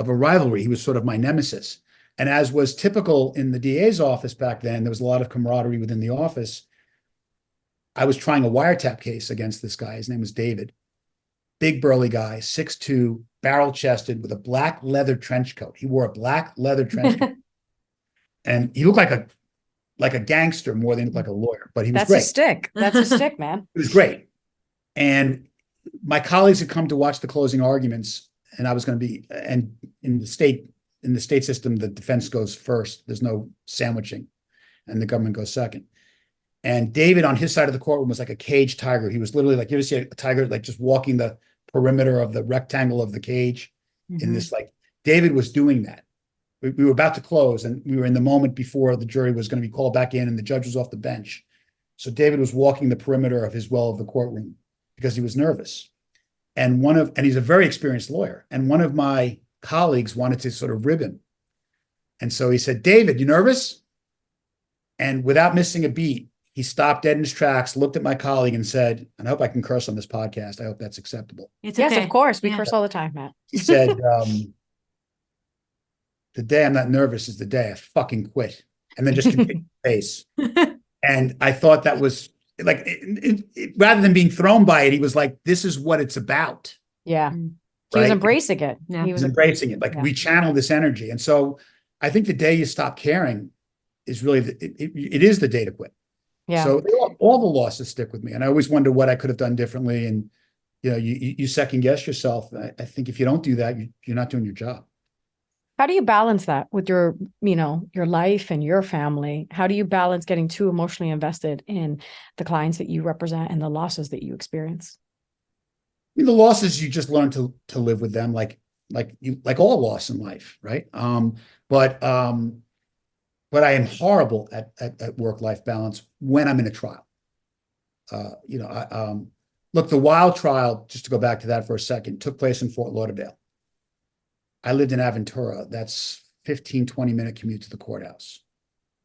rivalry. He was sort of my nemesis. And as was typical in the DA's office back then, there was a lot of camaraderie within the office. I was trying a wiretap case against this guy. His name was David. Big burly guy, 6'2", barrel-chested, with a black leather trench coat. He wore a black leather trench coat. And he looked like a gangster more than he looked like a lawyer, but he was great. That's a stick. That's a stick, man. It was great. And my colleagues had come to watch the closing arguments, and I was going to be, and in the state system, the defense goes first. There's no sandwiching, and the government goes second. And David on his side of the courtroom was like a caged tiger. He was literally like, you ever see a tiger like just walking the perimeter of the rectangle of the cage in this, like, David was doing that. We were about to close, and we were in the moment before the jury was going to be called back in, and the judge was off the bench. So David was walking the perimeter of the courtroom because he was nervous. And he's a very experienced lawyer. And one of my colleagues wanted to sort of rib him. And so he said, "David, you nervous?" And without missing a beat, he stopped dead in his tracks, looked at my colleague and said, and I hope I can curse on this podcast. I hope that's acceptable. It's Yes, okay. of course. We Yeah. curse all the time, Matt. He said, "The day I'm not nervous is the day I fucking quit." And then just continued the pace. And I thought that was like, rather than being thrown by it, he was like, "This is what it's about." Yeah. Mm. He was Right? embracing it. Yeah. He He was was embracing it. Like Yeah. we channel this energy. And so I think the day you stop caring is really, it is the day to quit. Yeah. So all the losses stick with me. And I always wonder what I could have done differently. And, you second guess yourself. I think if you don't do that, you're not doing your job. How do you balance that with your life and your family? How do you balance getting too emotionally invested in the clients that you represent and the losses that you experience? I mean, the losses, you just learn to live with them, like all loss in life, right? But I am horrible at work-life balance when I'm in a trial. Look, the Wild trial, just to go back to that for a second, took place in Fort Lauderdale. I lived in Aventura. That's 15, 20-minute commute to the courthouse.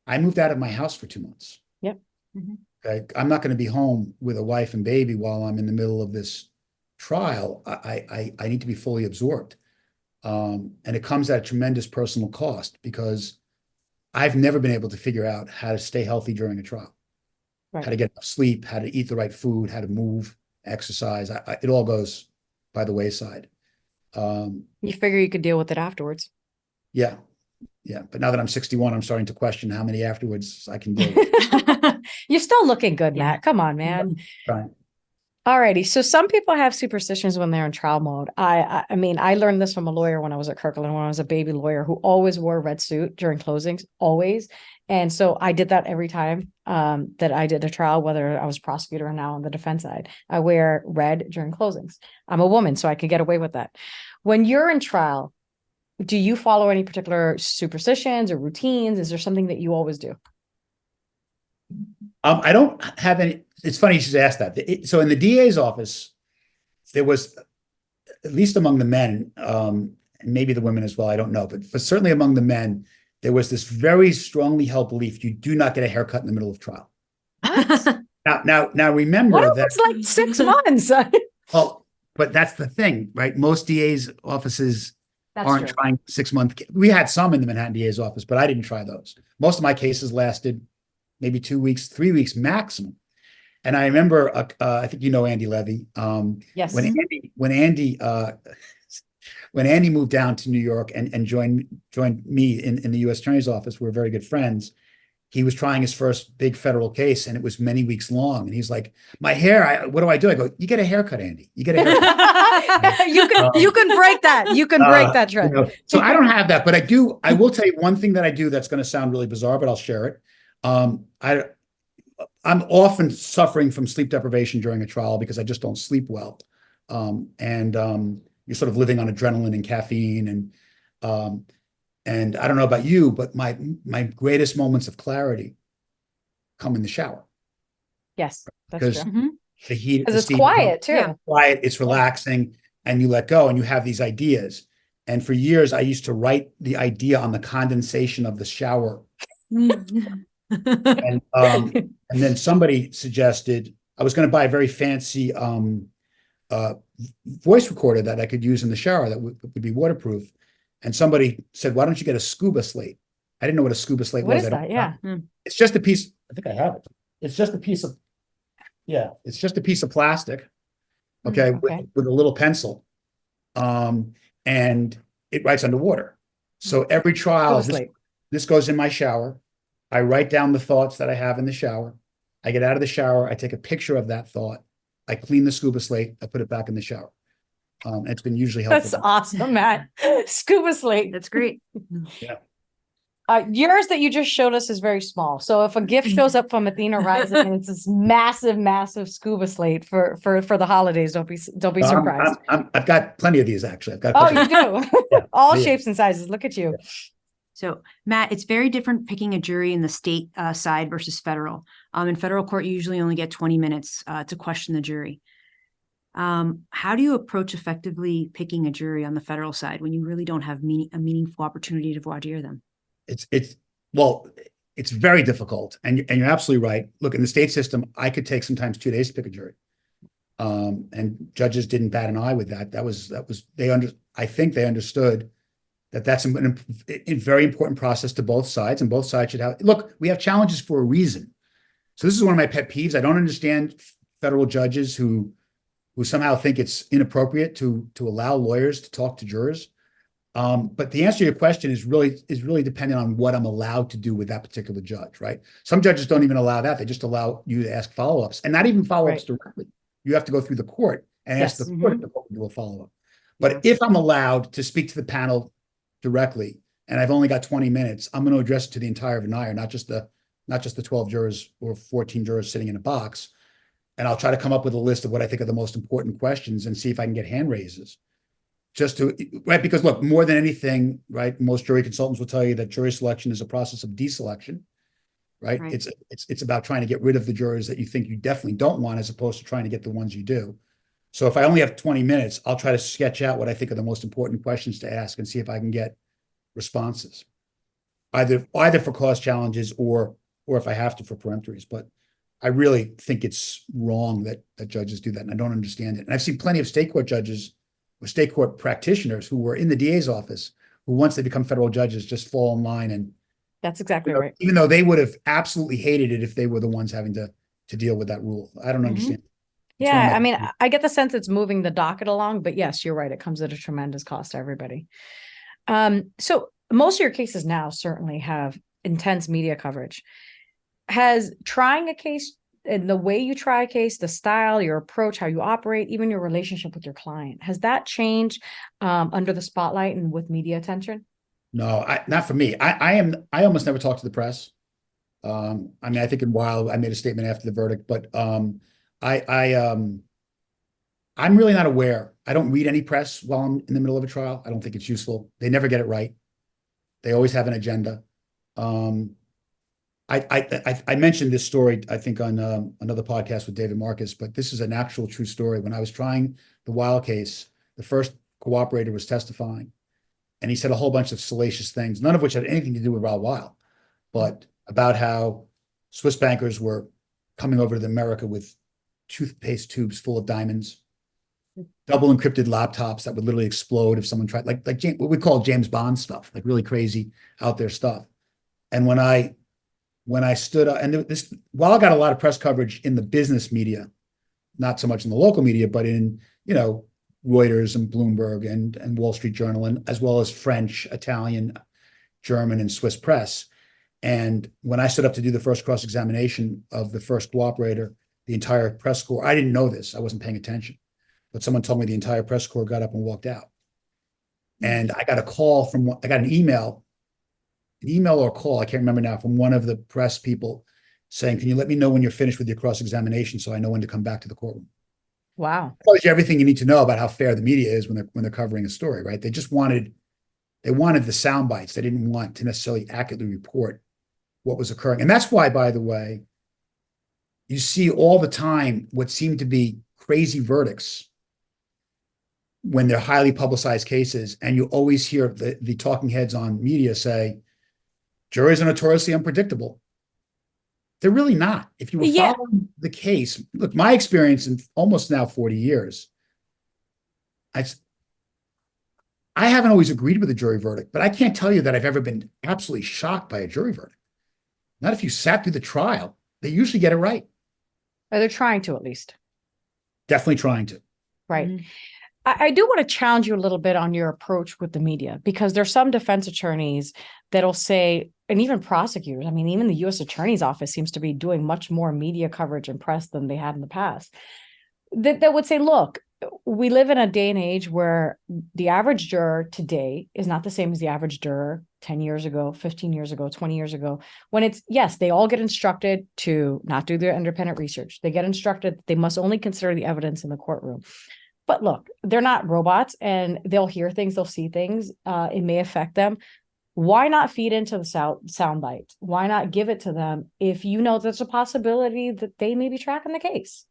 I moved out of my house for 2 months. Yep. Mhm. Okay? I'm not going to be home with a wife and baby while I'm in the middle of this trial. I need to be fully absorbed. And it comes at a tremendous personal cost because I've never been able to figure out how to stay healthy during a trial, Right. how to get enough sleep, how to eat the right food, how to move, exercise. It all goes by the wayside. You figure you could deal with it afterwards. Yeah. But now that I'm 61, I'm starting to question how many afterwards I can deal with. You're still looking good, Yeah. Matt. Come on, man. Right. Alrighty. So some people have superstitions when they're in trial mode. I mean, I learned this from a lawyer when I was at Kirkland, when I was a baby lawyer who always wore a red suit during closings, always. And so I did that every time that I did a trial, whether I was prosecutor or now on the defense side. I wear red during closings. I'm a woman, so I could get away with that. When you're in trial, do you follow any particular superstitions or routines? Is there something that you always do? I don't have any. It's funny you should ask that. So in the DA's office, there was, at least among the men, and maybe the women as well, I don't know, but certainly among the men, there was this very strongly held belief: you do not get a haircut in the middle of trial. Now remember What if that it's like 6 months? well, but that's the thing, right? Most DA's offices aren't true. trying 6-month. We had some in the Manhattan DA's office, but I didn't try those. Most of my cases lasted maybe 2 weeks, 3 weeks maximum. And I remember, I think you know Andy Levy. Yes. When Andy moved down to New York and joined me in the U.S. Attorney's office, we're very good friends. He was trying his first big federal case, and it was many weeks long. And he's like, "My hair, what do I do?" I go, "You get a haircut, Andy. You get a haircut." you can break that. You can break that trend. So I don't have that, but I will tell you one thing that I do that's going to sound really bizarre, but I'll share it. I'm often suffering from sleep deprivation during a trial because I just don't sleep well. You're sort of living on adrenaline and caffeine. And I don't know about you, but my greatest moments of clarity come in the shower. Yes, that's Because true. Mhm. the heat, Because the it's steam, quiet too. Yeah. quiet, it's relaxing, and you let go and you have these ideas. And for years, I used to write the idea on the condensation of the shower. And then somebody suggested I was going to buy a very fancy voice recorder that I could use in the shower that would be waterproof. And somebody said, "Why don't you get a scuba slate?" I didn't know what a scuba slate What was. is that? Yeah. It's just a piece. I think I have it. It's just a piece of, it's just a piece of plastic. Okay. Okay. With a little pencil. And it writes underwater. So every trial, this goes in my shower. I write down the thoughts that I have in the shower. I get out of the shower. I take a picture of that thought. I clean the scuba slate. I put it back in the shower. It's been usually helpful. That's awesome, Matt. Scuba slate. That's great. Yeah. Yours that you just showed us is very small. So if a gift shows up from Athena Rising and it's this massive, massive scuba slate for the holidays, don't be surprised. I've got plenty of these actually. I've got. Oh, you do. Yeah. All Yeah. shapes and sizes. Look at you. So, Matt, it's very different picking a jury in the state side versus federal. In federal court, you usually only get 20 minutes to question the jury. How do you approach effectively picking a jury on the federal side when you really don't have a meaningful opportunity to voir dire them? It's very difficult, and you're absolutely right. Look, in the state system, I could take sometimes 2 days to pick a jury, and judges didn't bat an eye with that. I think they understood that that's a very important process to both sides, and both sides should have. Look, we have challenges for a reason. So this is one of my pet peeves. I don't understand federal judges who somehow think it's inappropriate to allow lawyers to talk to jurors. But the answer to your question is really dependent on what I'm allowed to do with that particular judge, right? Some judges don't even allow that. They just allow you to ask follow-ups, and not even follow-ups directly. You have to go through the court and ask the court to do a follow-up. But if I'm allowed to speak to the panel directly, and I've only got 20 minutes, I'm going to address it to the entire venire, not just the 12 jurors or 14 jurors sitting in a box. And I'll try to come up with a list of what I think are the most important questions and see if I can get hand raises. Right, because look, more than anything, right, most jury consultants will tell you that jury selection is a process of deselection, right? It's about trying to get rid of the jurors that you think you definitely don't want, as opposed to trying to get the ones you do. So if I only have 20 minutes, I'll try to sketch out what I think are the most important questions to ask and see if I can get responses, either for cause challenges or if I have to for peremptories. But I really think it's wrong that judges do that, and I don't understand it. And I've seen plenty of state court judges or state court practitioners who were in the DA's office who, once they become federal judges, just fall in line. And that's exactly right. Even though they would have absolutely hated it if they were the ones having to deal with that rule. I don't understand. Yeah, I mean, I get the sense it's moving the docket along, but yes, you're right. It comes at a tremendous cost to everybody. So most of your cases now certainly have intense media coverage. Has trying a case and the way you try a case, the style, your approach, how you operate, even your relationship with your client, has that changed under the spotlight and with media attention? No, not for me. I almost never talk to the press. I mean, I think in a while I made a statement after the verdict, but I'm really not aware. I don't read any press while I'm in the middle of a trial. I don't think it's useful. They never get it right. They always have an agenda. I mentioned this story, I think, on another podcast with David Marcus, but this is an actual true story. When I was trying the Weil case, the first cooperator was testifying, and he said a whole bunch of salacious things, none of which had anything to do with Raoul Weil, but about how Swiss bankers were coming over to America with toothpaste tubes full of diamonds, double encrypted laptops that would literally explode if someone tried, like what we call James Bond stuff, like really crazy out there stuff. And when I stood up, and while I got a lot of press coverage in the business media, not so much in the local media, but in, Reuters and Bloomberg and Wall Street Journal, and as well as French, Italian, German, and Swiss press. And when I stood up to do the first cross-examination of the first cooperator, the entire press corps, I didn't know this, I wasn't paying attention, but someone told me the entire press corps got up and walked out. And I got an email or a call, I can't remember now, from one of the press people saying, "Can you let me know when you're finished with your cross-examination so I know when to come back to the courtroom?" Wow. That tells you everything you need to know about how fair the media is when they're covering a story, right? They wanted the sound bites. They didn't want to necessarily accurately report what was occurring. And that's why, by the way, you see all the time what seem to be crazy verdicts when they're highly publicized cases, and you always hear the talking heads on media say, juries are notoriously unpredictable. They're really not. If you were following the case, look, my experience in almost now 40 years, I haven't always agreed with a jury verdict, but I can't tell you that I've ever been absolutely shocked by a jury verdict. Not if you sat through the trial. They usually get it right. Or they're trying to, at least. Definitely trying to. Right. Mm-hmm. I do want to challenge you a little bit on your approach with the media, because there's some defense attorneys that'll say, and even prosecutors, I mean, even the U.S. Attorney's Office seems to be doing much more media coverage and press than they had in the past, that would say, look, we live in a day and age where the average juror today is not the same as the average juror 10 years ago, 15 years ago, 20 years ago, when it's, yes, they all get instructed to not do their independent research. They get instructed that they must only consider the evidence in the courtroom. But look, they're not robots, and they'll hear things, they'll see things. It may affect them. Why not feed into the sound bite? Why not give it to them if you know there's a possibility that they may be tracking the case?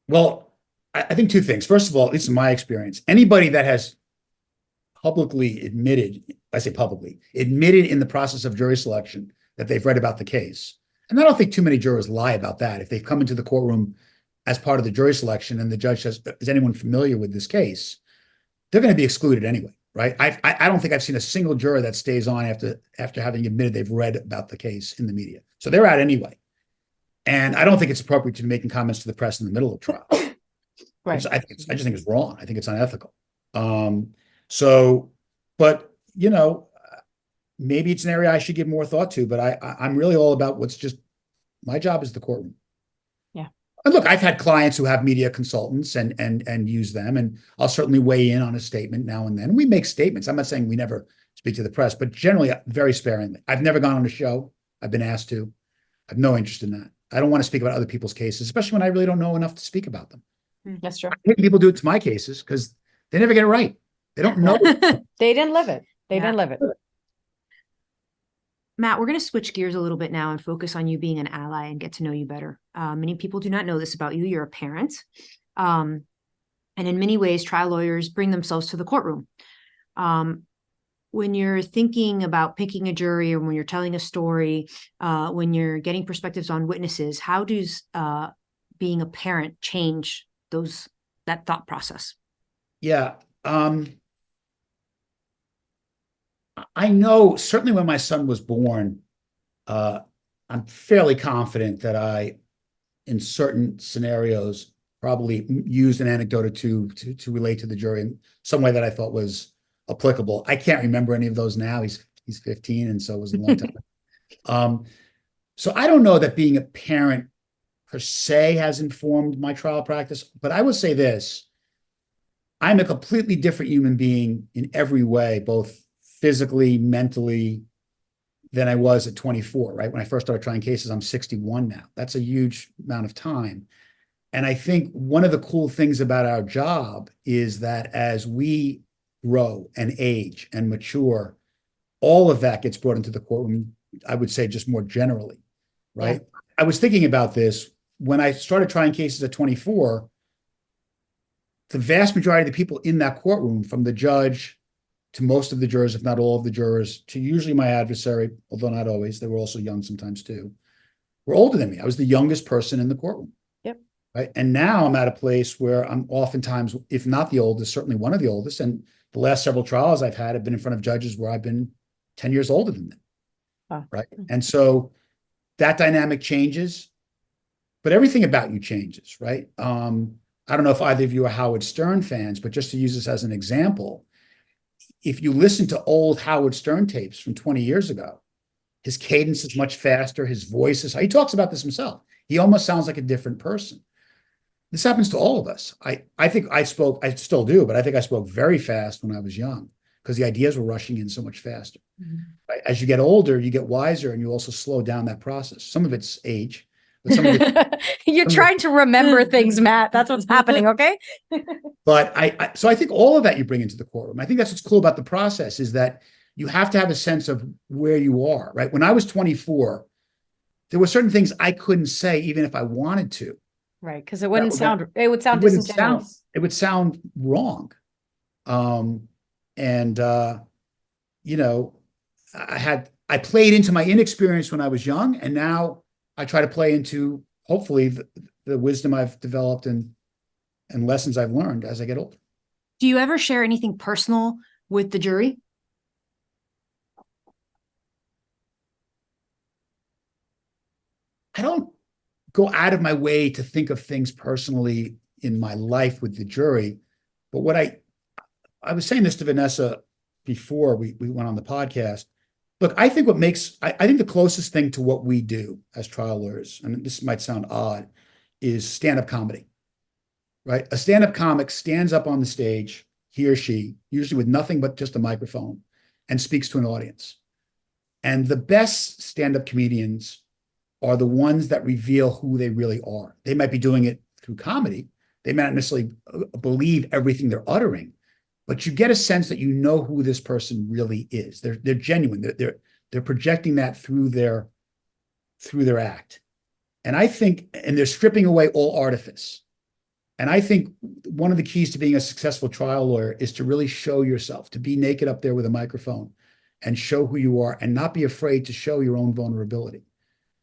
Well, I think two things. First of all, at least in my experience, anybody that has publicly admitted, I say publicly, admitted in the process of jury selection that they've read about the case. And I don't think too many jurors lie about that. If they've come into the courtroom as part of the jury selection and the judge says, is anyone familiar with this case? They're going to be excluded anyway, right? I don't think I've seen a single juror that stays on after having admitted they've read about the case in the media. So they're out anyway. And I don't think it's appropriate to be making comments to the press in the middle of trial. Right. I just think it's wrong. I think it's unethical. But maybe it's an area I should give more thought to, but I'm really all about what's just my job is the courtroom. Yeah. And look, I've had clients who have media consultants and use them, and I'll certainly weigh in on a statement now and then. We make statements. I'm not saying we never speak to the press, but generally very sparingly. I've never gone on a show. I've been asked to. I have no interest in that. I don't want to speak about other people's cases, especially when I really don't know enough to speak about them. That's true. I hate people do it to my cases because they never get it right. They don't know. They didn't live it. They didn't live it. Matt, we're going to switch gears a little bit now and focus on you being an ally and get to know you better. Many people do not know this about you. You're a parent. And in many ways, trial lawyers bring themselves to the courtroom. When you're thinking about picking a jury or when you're telling a story, when you're getting perspectives on witnesses, how does being a parent change that thought process? Yeah. I know certainly when my son was born, I'm fairly confident that I, in certain scenarios, probably used an anecdote or two to relate to the jury in some way that I thought was applicable. I can't remember any of those now. He's 15, and so it was a long time. So I don't know that being a parent per se has informed my trial practice, but I will say this. I'm a completely different human being in every way, both physically, mentally, than I was at 24, right? When I first started trying cases, I'm 61 now. That's a huge amount of time. And I think one of the cool things about our job is that as we grow and age and mature, all of that gets brought into the courtroom, I would say just more generally, right? Yeah. I was thinking about this when I started trying cases at 24. The vast majority of the people in that courtroom, from the judge to most of the jurors, if not all of the jurors, to usually my adversary, although not always, they were also young sometimes too, were older than me. I was the youngest person in the courtroom. Yep. Right. And now I'm at a place where I'm oftentimes, if not the oldest, certainly one of the oldest. And the last several trials I've had have been in front of judges where I've been 10 years older than them. Huh. Right. And so that dynamic changes, but everything about you changes, right? I don't know if either of you are Howard Stern fans, but just to use this as an example, if you listen to old Howard Stern tapes from 20 years ago, his cadence is much faster. His voice is, he talks about this himself. He almost sounds like a different person. This happens to all of us. I think I still do, but I think I spoke very fast when I was young because the ideas were rushing in so much faster. Mm-hmm. Right? As you get older, you get wiser and you also slow down that process. Some of it's age. You're trying to remember things, Matt. That's what's happening, okay? But so I think all of that you bring into the courtroom. I think that's what's cool about the process is that you have to have a sense of where you are, right? When I was 24, there were certain things I couldn't say even if I wanted to. Right, because it would sound disingenuous. It would sound wrong. I played into my inexperience when I was young, and now I try to play into, hopefully, the wisdom I've developed and lessons I've learned as I get older. Do you ever share anything personal with the jury? I don't go out of my way to think of things personally in my life with the jury. But what I was saying this to Vanessa before we went on the podcast. Look, I think I think the closest thing to what we do as trial lawyers, and this might sound odd, is stand-up comedy, right? A stand-up comic stands up on the stage, he or she, usually with nothing but just a microphone, and speaks to an audience. And the best stand-up comedians are the ones that reveal who they really are. They might be doing it through comedy. They might not necessarily believe everything they're uttering, but you get a sense that you know who this person really is. They're genuine. They're projecting that through their act. And I think, and they're stripping away all artifice. And I think one of the keys to being a successful trial lawyer is to really show yourself, to be naked up there with a microphone and show who you are and not be afraid to show your own vulnerability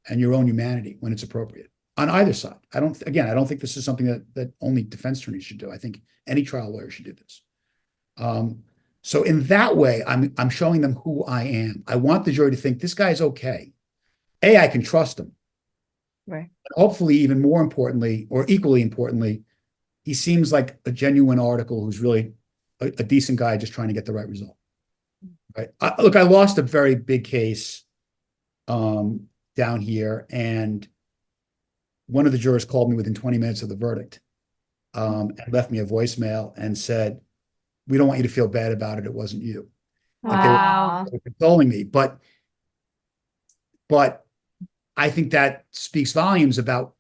and your own humanity when it's appropriate on either side. I don't think this is something that only defense attorneys should do. I think any trial lawyer should do this. So in that way, I'm showing them who I am. I want the jury to think this guy's okay. I can trust him. Right. Hopefully, even more importantly, or equally importantly, he seems like a genuine article who's really a decent guy just trying to get the right result. Right. Look, I lost a very big case down here, and one of the jurors called me within 20 minutes of the verdict and left me a voicemail and said, "We don't want you to feel bad about it. It wasn't you." Wow. They were consoling me, but I think that speaks volumes about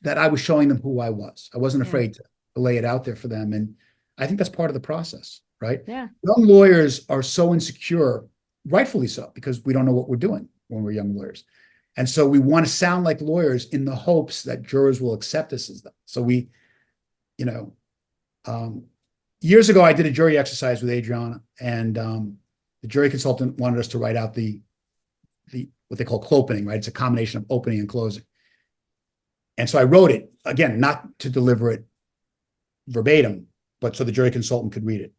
that I was showing them who I was. I wasn't afraid to lay it out there for them. And I think that's part of the process, right? Yeah. Young lawyers are so insecure, rightfully so, because we don't know what we're doing when we're young lawyers. And so we want to sound like lawyers in the hopes that jurors will accept us as them. So we, years ago, I did a jury exercise with Adriana, and the jury consultant wanted us to write out the what they call clopening, right? It's a combination of opening and closing. And so I wrote it, again, not to deliver it verbatim, but so the jury consultant could read it.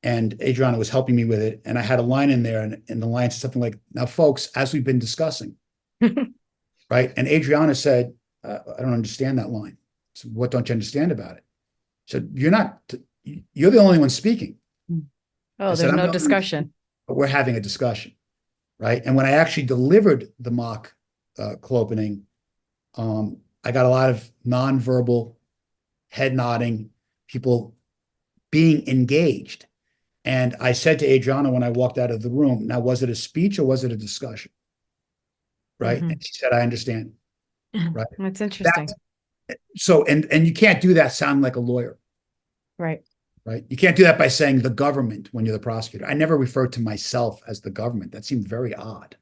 And Adriana was helping me with it. And I had a line in there, and the line said something like, "Now, folks, as we've been discussing," right? And Adriana said, "I don't understand that line." So what don't you understand about it? She said, "You're the only one speaking." Oh, there's no discussion. But we're having a discussion, right? And when I actually delivered the mock clopening, I got a lot of nonverbal head nodding, people being engaged. And I said to Adriana when I walked out of the room, "Now, was it a speech or was it a discussion?" Right. Mm-hmm. And she said, "I understand." Right. That's interesting. So, and you can't do that sounding like a lawyer. Right. Right. You can't do that by saying the government when you're the prosecutor. I never referred to myself as the government. That seemed very odd.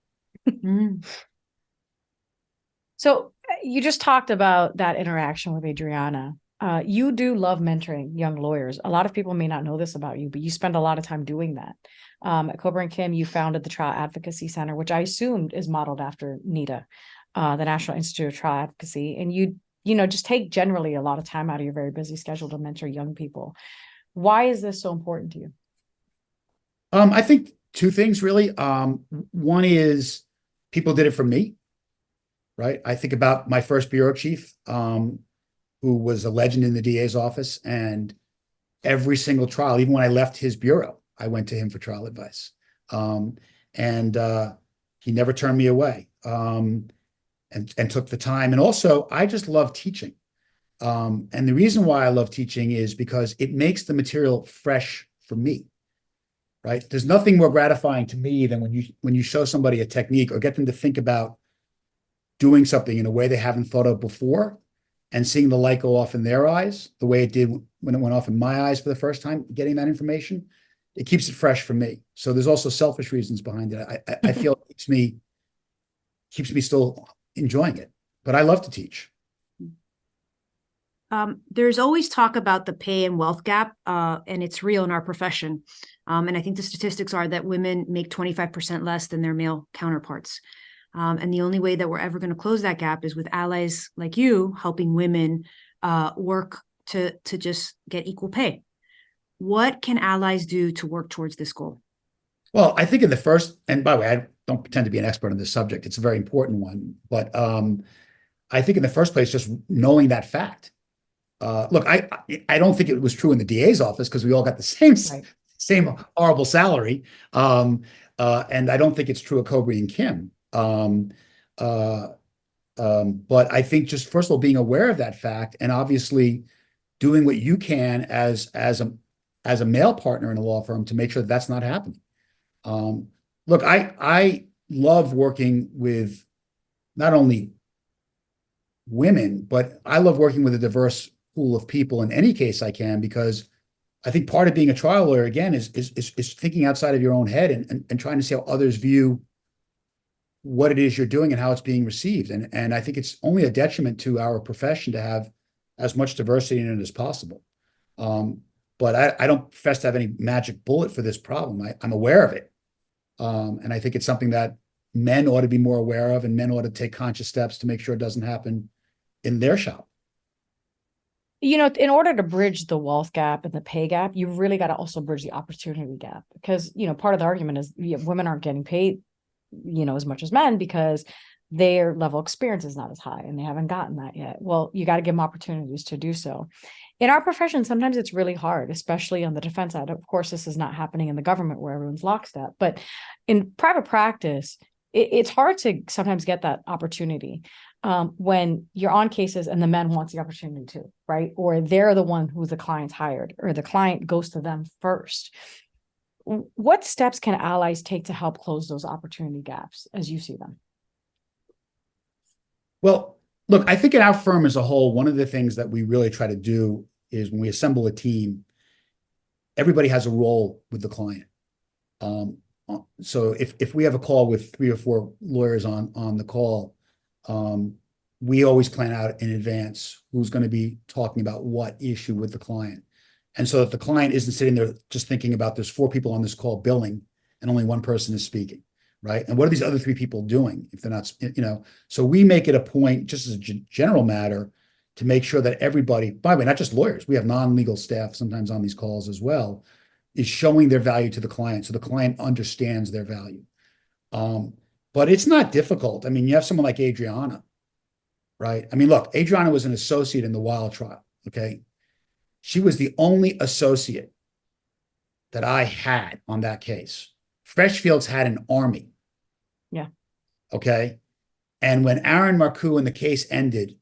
So you just talked about that interaction with Adriana. You do love mentoring young lawyers. A lot of people may not know this about you, but you spend a lot of time doing that. At Cobra and Kim, you founded the Trial Advocacy Center, which I assumed is modeled after NITA, the National Institute of Trial Advocacy. And you just take generally a lot of time out of your very busy schedule to mentor young people. Why is this so important to you? I think two things really. One is people did it for me, right? I think about my first bureau chief, who was a legend in the DA's office, and every single trial, even when I left his bureau, I went to him for trial advice. And he never turned me away, and took the time. And also, I just love teaching. And the reason why I love teaching is because it makes the material fresh for me, right? There's nothing more gratifying to me than when you show somebody a technique or get them to think about doing something in a way they haven't thought of before, and seeing the light go off in their eyes, the way it did when it went off in my eyes for the first time, getting that information, it keeps it fresh for me. So there's also selfish reasons behind it. I feel it keeps me still enjoying it, but I love to teach. There's always talk about the pay and wealth gap, and it's real in our profession. And I think the statistics are that women make 25% less than their male counterparts. And the only way that we're ever going to close that gap is with allies like you helping women work to just get equal pay. What can allies do to work towards this goal? Well, I think and by the way, I don't pretend to be an expert on this subject. It's a very important one. But I think in the first place, just knowing that fact. Look, I don't think it was true in the DA's office because we all got the same horrible salary. And I don't think it's true at Cobra and Kim. But I think just first of all, being aware of that fact and obviously doing what you can as a male partner in a law firm to make sure that that's not happening. Look, I love working with not only women, but I love working with a diverse pool of people in any case I can, because I think part of being a trial lawyer, again, is thinking outside of your own head and trying to see how others view what it is you're doing and how it's being received. And I think it's only a detriment to our profession to have as much diversity in it as possible. But I don't profess to have any magic bullet for this problem. I'm aware of it. And I think it's something that men ought to be more aware of, and men ought to take conscious steps to make sure it doesn't happen in their shop. In order to bridge the wealth gap and the pay gap, you really got to also bridge the opportunity gap, because, part of the argument is women aren't getting paid, as much as men because their level of experience is not as high and they haven't gotten that yet. Well, you got to give them opportunities to do so. In our profession, sometimes it's really hard, especially on the defense side. Of course, this is not happening in the government where everyone's lockstep, but in private practice, it's hard to sometimes get that opportunity when you're on cases and the men wants the opportunity too, right? Or they're the one who the client's hired, or the client goes to them first. What steps can allies take to help close those opportunity gaps as you see them? Well, look, I think in our firm as a whole, one of the things that we really try to do is when we assemble a team, everybody has a role with the client. So if we have a call with 3 or 4 lawyers on the call, we always plan out in advance who's going to be talking about what issue with the client. And so that the client isn't sitting there just thinking about there's 4 people on this call billing and only one person is speaking, right? And what are these other 3 people doing if they're not, so we make it a point, just as a general matter, to make sure that everybody, by the way, not just lawyers, we have non-legal staff sometimes on these calls as well, is showing their value to the client so the client understands their value. But it's not difficult. I mean, you have someone like Adriana, right? I mean, look, Adriana was an associate in the Wild trial, okay? She was the only associate that I had on that case. Freshfields had an army. Yeah. Okay. And when Aaron Marcoux in the case ended,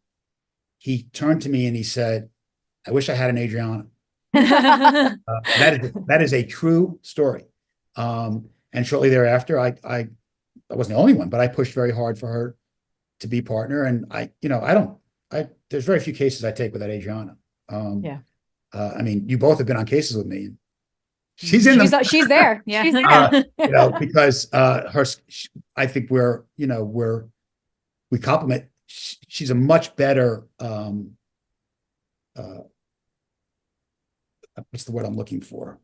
he turned to me and he said, I wish I had an Adriana. That is a true story. And shortly thereafter, I wasn't the only one, but I pushed very hard for her to be partner. And there's very few cases I take without Adriana. Yeah. I mean, you both have been on cases with me. She's there. Yeah. She's there. Because I think we complement. She's a much better, what's the word I'm looking for?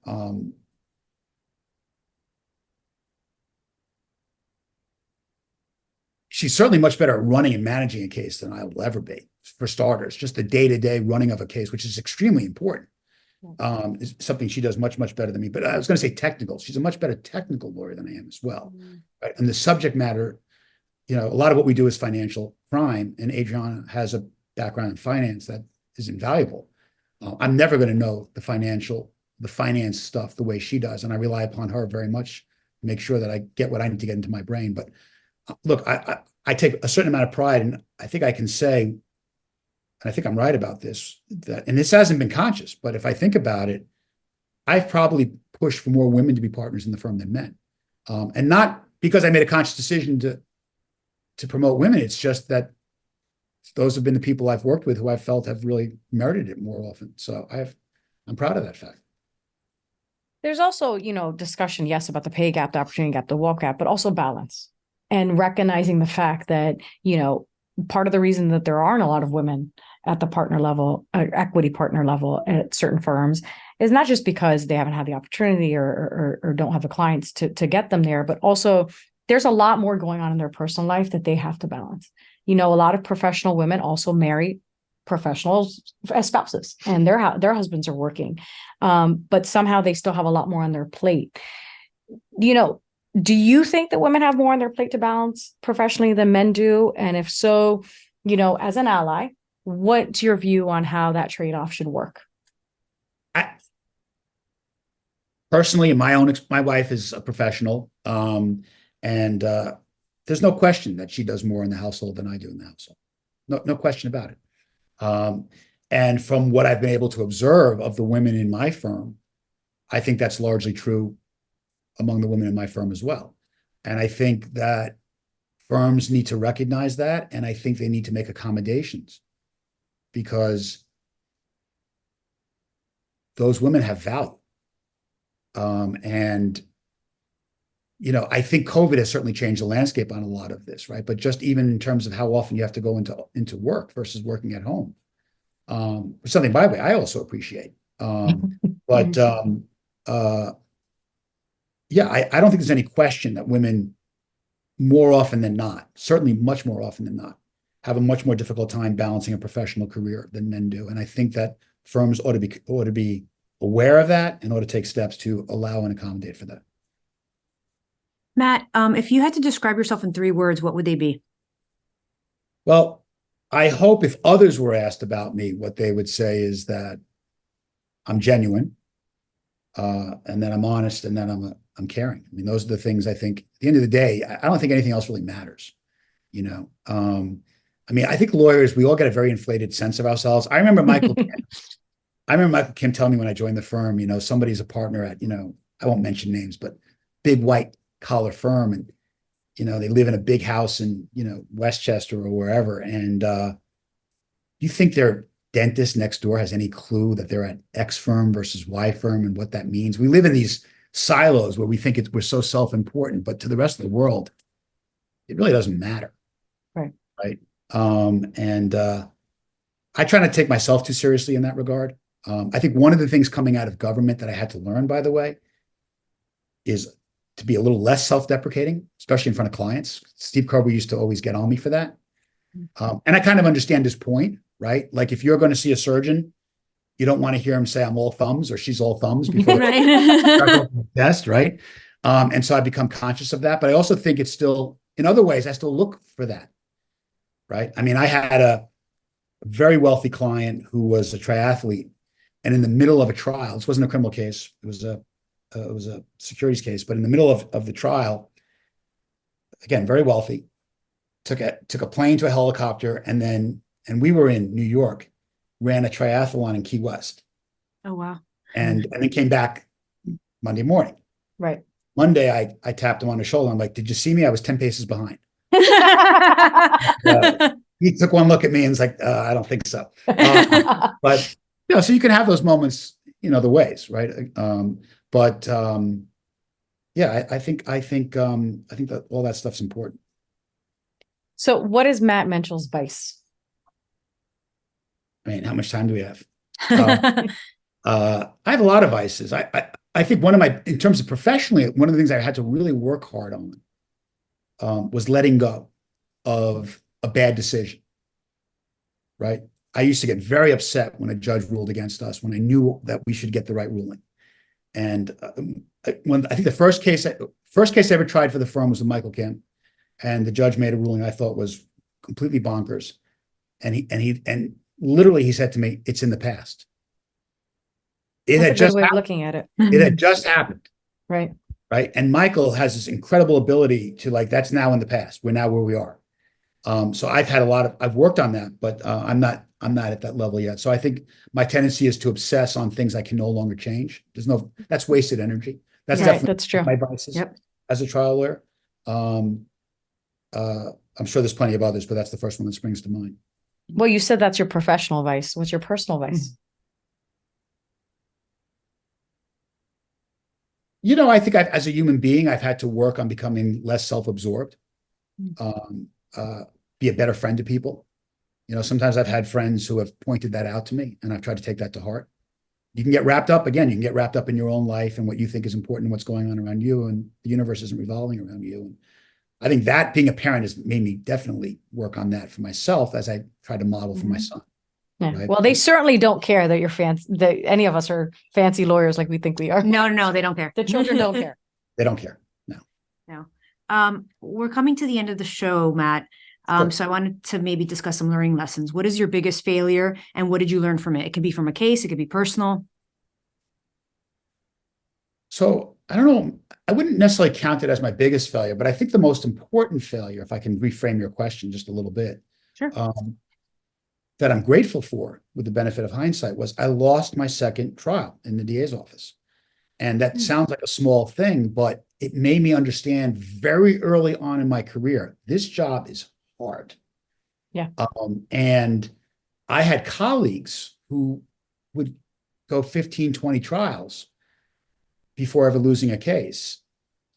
She's certainly much better at running and managing a case than I will ever be. For starters, just the day-to-day running of a case, which is extremely important, is something she does much, much better than me. But I was going to say technical. She's a much better technical lawyer than I am as well. Right? And the subject matter, a lot of what we do is financial crime, and Adriana has a background in finance that is invaluable. I'm never going to know the finance stuff the way she does, and I rely upon her very much to make sure that I get what I need to get into my brain. But look, I take a certain amount of pride, and I think I can say, and I think I'm right about this, and this hasn't been conscious, but if I think about it, I've probably pushed for more women to be partners in the firm than men. And not because I made a conscious decision to promote women. It's just that those have been the people I've worked with who I felt have really merited it more often. So I'm proud of that fact. There's also, discussion, yes, about the pay gap, the opportunity gap, the wealth gap, but also balance, and recognizing the fact that, part of the reason that there aren't a lot of women at the partner level, equity partner level at certain firms, is not just because they haven't had the opportunity or don't have the clients to get them there, but also there's a lot more going on in their personal life that they have to balance. A lot of professional women also marry professionals as spouses, and their husbands are working, but somehow they still have a lot more on their plate. Do you think that women have more on their plate to balance professionally than men do? And if so, as an ally, what's your view on how that trade-off should work? Personally, my wife is a professional, and there's no question that she does more in the household than I do in the household. No question about it. And from what I've been able to observe of the women in my firm, I think that's largely true among the women in my firm as well. And I think that firms need to recognize that, and I think they need to make accommodations, because those women have value. And, I think COVID has certainly changed the landscape on a lot of this, right? But just even in terms of how often you have to go into work versus working at home, something, by the way, I also appreciate. But yeah, I don't think there's any question that women more often than not, certainly much more often than not, have a much more difficult time balancing a professional career than men do. And I think that firms ought to be aware of that and ought to take steps to allow and accommodate for that. Matt, if you had to describe yourself in 3 words, what would they be? Well, I hope if others were asked about me, what they would say is that I'm genuine, and then I'm honest, and then I'm caring. I mean, those are the things I think. At the end of the day, I don't think anything else really matters. I mean, I think lawyers, we all get a very inflated sense of ourselves. I remember Michael Kim telling me when I joined the firm, somebody's a partner at, I won't mention names, but big white collar firm, and they live in a big house in Westchester or wherever, and you think their dentist next door has any clue that they're at X firm versus Y firm and what that means? We live in these silos where we think we're so self-important, but to the rest of the world, it really doesn't matter. Right. And I try not to take myself too seriously in that regard. I think one of the things coming out of government that I had to learn, by the way, is to be a little less self-deprecating, especially in front of clients. Steve Kerber used to always get on me for that. And I kind of understand his point, right? Like if you're going to see a surgeon, you don't want to hear him say, I'm all thumbs or she's all thumbs before the test, right? And so I become conscious of that. But I also think it's still, in other ways, I still look for that, right? I mean, I had a very wealthy client who was a triathlete, and in the middle of a trial, this wasn't a criminal case, it was a securities case, but in the middle of the trial, again, very wealthy, took a plane to a helicopter, and we were in New York, ran a triathlon in Key West. Oh, wow. And then came back Monday morning. Right. Monday, I tapped him on the shoulder. I'm like, did you see me? I was 10 paces behind. He took one look at me and was like, I don't think so. But, so you can have those moments in other ways, right? Yeah, I think that all that stuff's important. So what is Matt Menchel's vice? I mean, how much time do we have? I have a lot of vices. I think in terms of professionally, one of the things I had to really work hard on was letting go of a bad decision, right? I used to get very upset when a judge ruled against us, when I knew that we should get the right ruling. And when I think the first case I ever tried for the firm was with Michael Kim, and the judge made a ruling I thought was completely bonkers. And literally he said to me, "It's in the past." It That's had a good just way of happened. looking at it. It had just happened. Right. Right. And Michael has this incredible ability to that's now in the past. We're now where we are. So I've worked on that, but I'm not at that level yet. So I think my tendency is to obsess on things I can no longer change. That's wasted energy. That's definitely that's true. my vices Yep. as a trial lawyer. I'm sure there's plenty of others, but that's the first one that springs to mind. Well, you said that's your professional vice. What's your personal vice? I think as a human being, I've had to work on becoming less self-absorbed, be a better friend to people. Sometimes I've had friends who have pointed that out to me, and I've tried to take that to heart. You can get wrapped up in your own life and what you think is important and what's going on around you, and the universe isn't revolving around you. And I think that being a parent has made me definitely work on that for myself as I try to model for my son. Yeah. Right? Well, they certainly don't care that you're that any of us are fancy lawyers like we think we are. No, they don't care. The children don't care. They don't care. No. We're coming to the end of the show, Matt. Sure. So I wanted to maybe discuss some learning lessons. What is your biggest failure and what did you learn from it? It could be from a case, it could be personal. So I don't know. I wouldn't necessarily count it as my biggest failure, but I think the most important failure, if I can reframe your question just a little bit, Sure. That I'm grateful for with the benefit of hindsight was I lost my second trial in the DA's office. And that sounds like a small thing, but it made me understand very early on in my career, this job is hard. Yeah. And I had colleagues who would go 15, 20 trials before ever losing a case.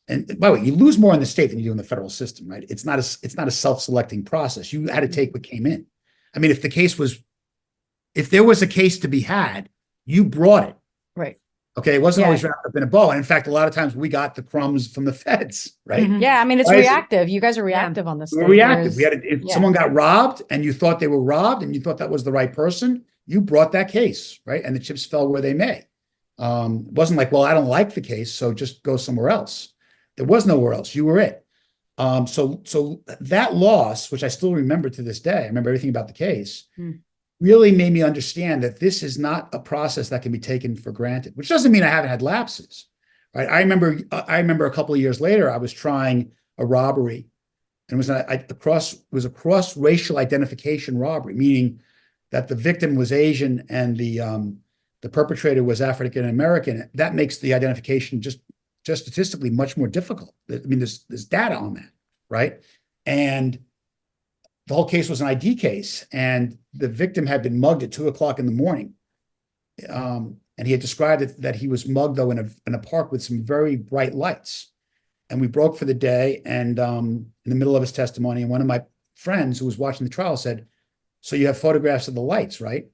And by the way, you lose more in the state than you do in the federal system, right? It's not a self-selecting process. You had to take what came in. I mean, if there was a case to be had, you brought it. Right. Okay. It wasn't always wrapped up in a bow. And in fact, a lot of times we got the crumbs from the feds, right? Yeah. I mean, it's reactive. You guys are reactive on this. We're reactive. If someone got robbed and you thought they were robbed and you thought that was the right person, you brought that case, right? And the chips fell where they may. It wasn't like, well, I don't like the case, so just go somewhere else. There was nowhere else. You were it. So that loss, which I still remember to this day, I remember everything about the case, really made me understand that this is not a process that can be taken for granted, which doesn't mean I haven't had lapses, right? I remember a couple of years later, I was trying a robbery, and it was a cross-racial identification robbery, meaning that the victim was Asian and the perpetrator was African American. That makes the identification just statistically much more difficult. I mean, there's data on that, right? And the whole case was an ID case, and the victim had been mugged at 2:00 in the morning. And he had described it that he was mugged, though, in a park with some very bright lights. And we broke for the day, and in the middle of his testimony, and one of my friends who was watching the trial said, "So you have photographs of the lights, right?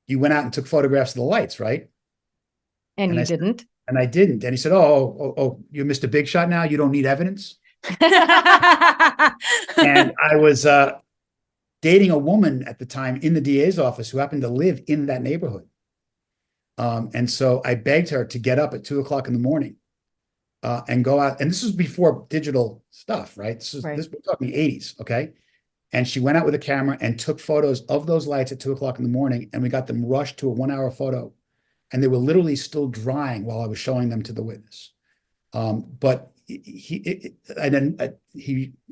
You went out and took photographs of the lights, right?" And you didn't? And I didn't. And he said, oh, you missed a big shot now? You don't need evidence? And I was dating a woman at the time in the DA's office who happened to live in that neighborhood. And so I begged her to get up at 2:00 in the morning and go out. And this was before digital stuff, right? We're talking 80s, okay? And she went out with a camera and took photos of those lights at 2:00 in the morning. And we got them rushed to a 1-hour photo. And they were literally still drying while I was showing them to the witness. But he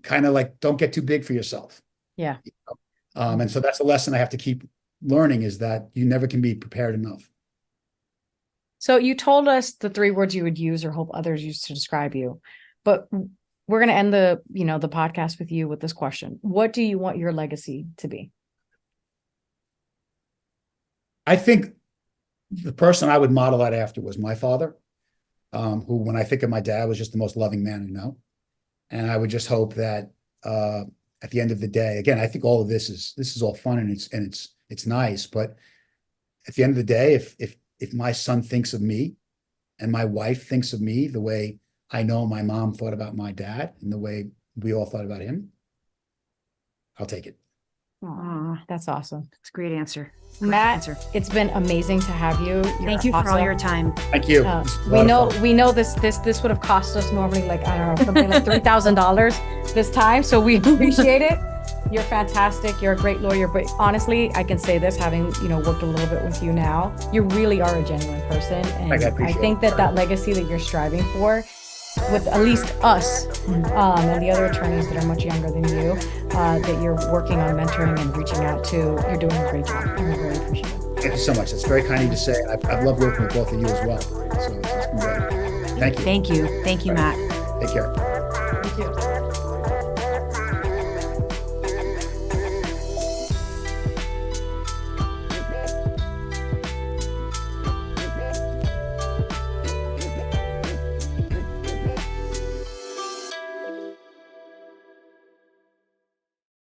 kind of like, don't get too big for yourself. Yeah. And so that's a lesson I have to keep learning, is that you never can be prepared enough. So you told us the 3 words you would use or hope others use to describe you, but we're going to end the podcast with you with this question. What do you want your legacy to be? I think the person I would model that after was my father, who, when I think of my dad, was just the most loving man I know. And I would just hope that at the end of the day, again, I think all of this is all fun and it's nice, but at the end of the day, if my son thinks of me and my wife thinks of me the way I know my mom thought about my dad and the way we all thought about him, I'll take it. Aw, that's awesome. That's a great answer. Matt, it's been amazing to have you. Thank you for all your time. Thank you. We know this would have cost us normally like, I don't know, something like $3,000 this time. So we appreciate it. You're fantastic. You're a great lawyer. But honestly, I can say this, having worked a little bit with you now, you really are a genuine person. And I think that legacy that you're striving for, with at least us and the other attorneys that are much younger than you, that you're working on mentoring and reaching out to, you're doing a great job. I'm really appreciative. Thank you so much. That's very kind of you to say. I've loved working with both of you as well. So it's been great. Thank you. Thank you. Thank you, Matt. Take care. Thank you.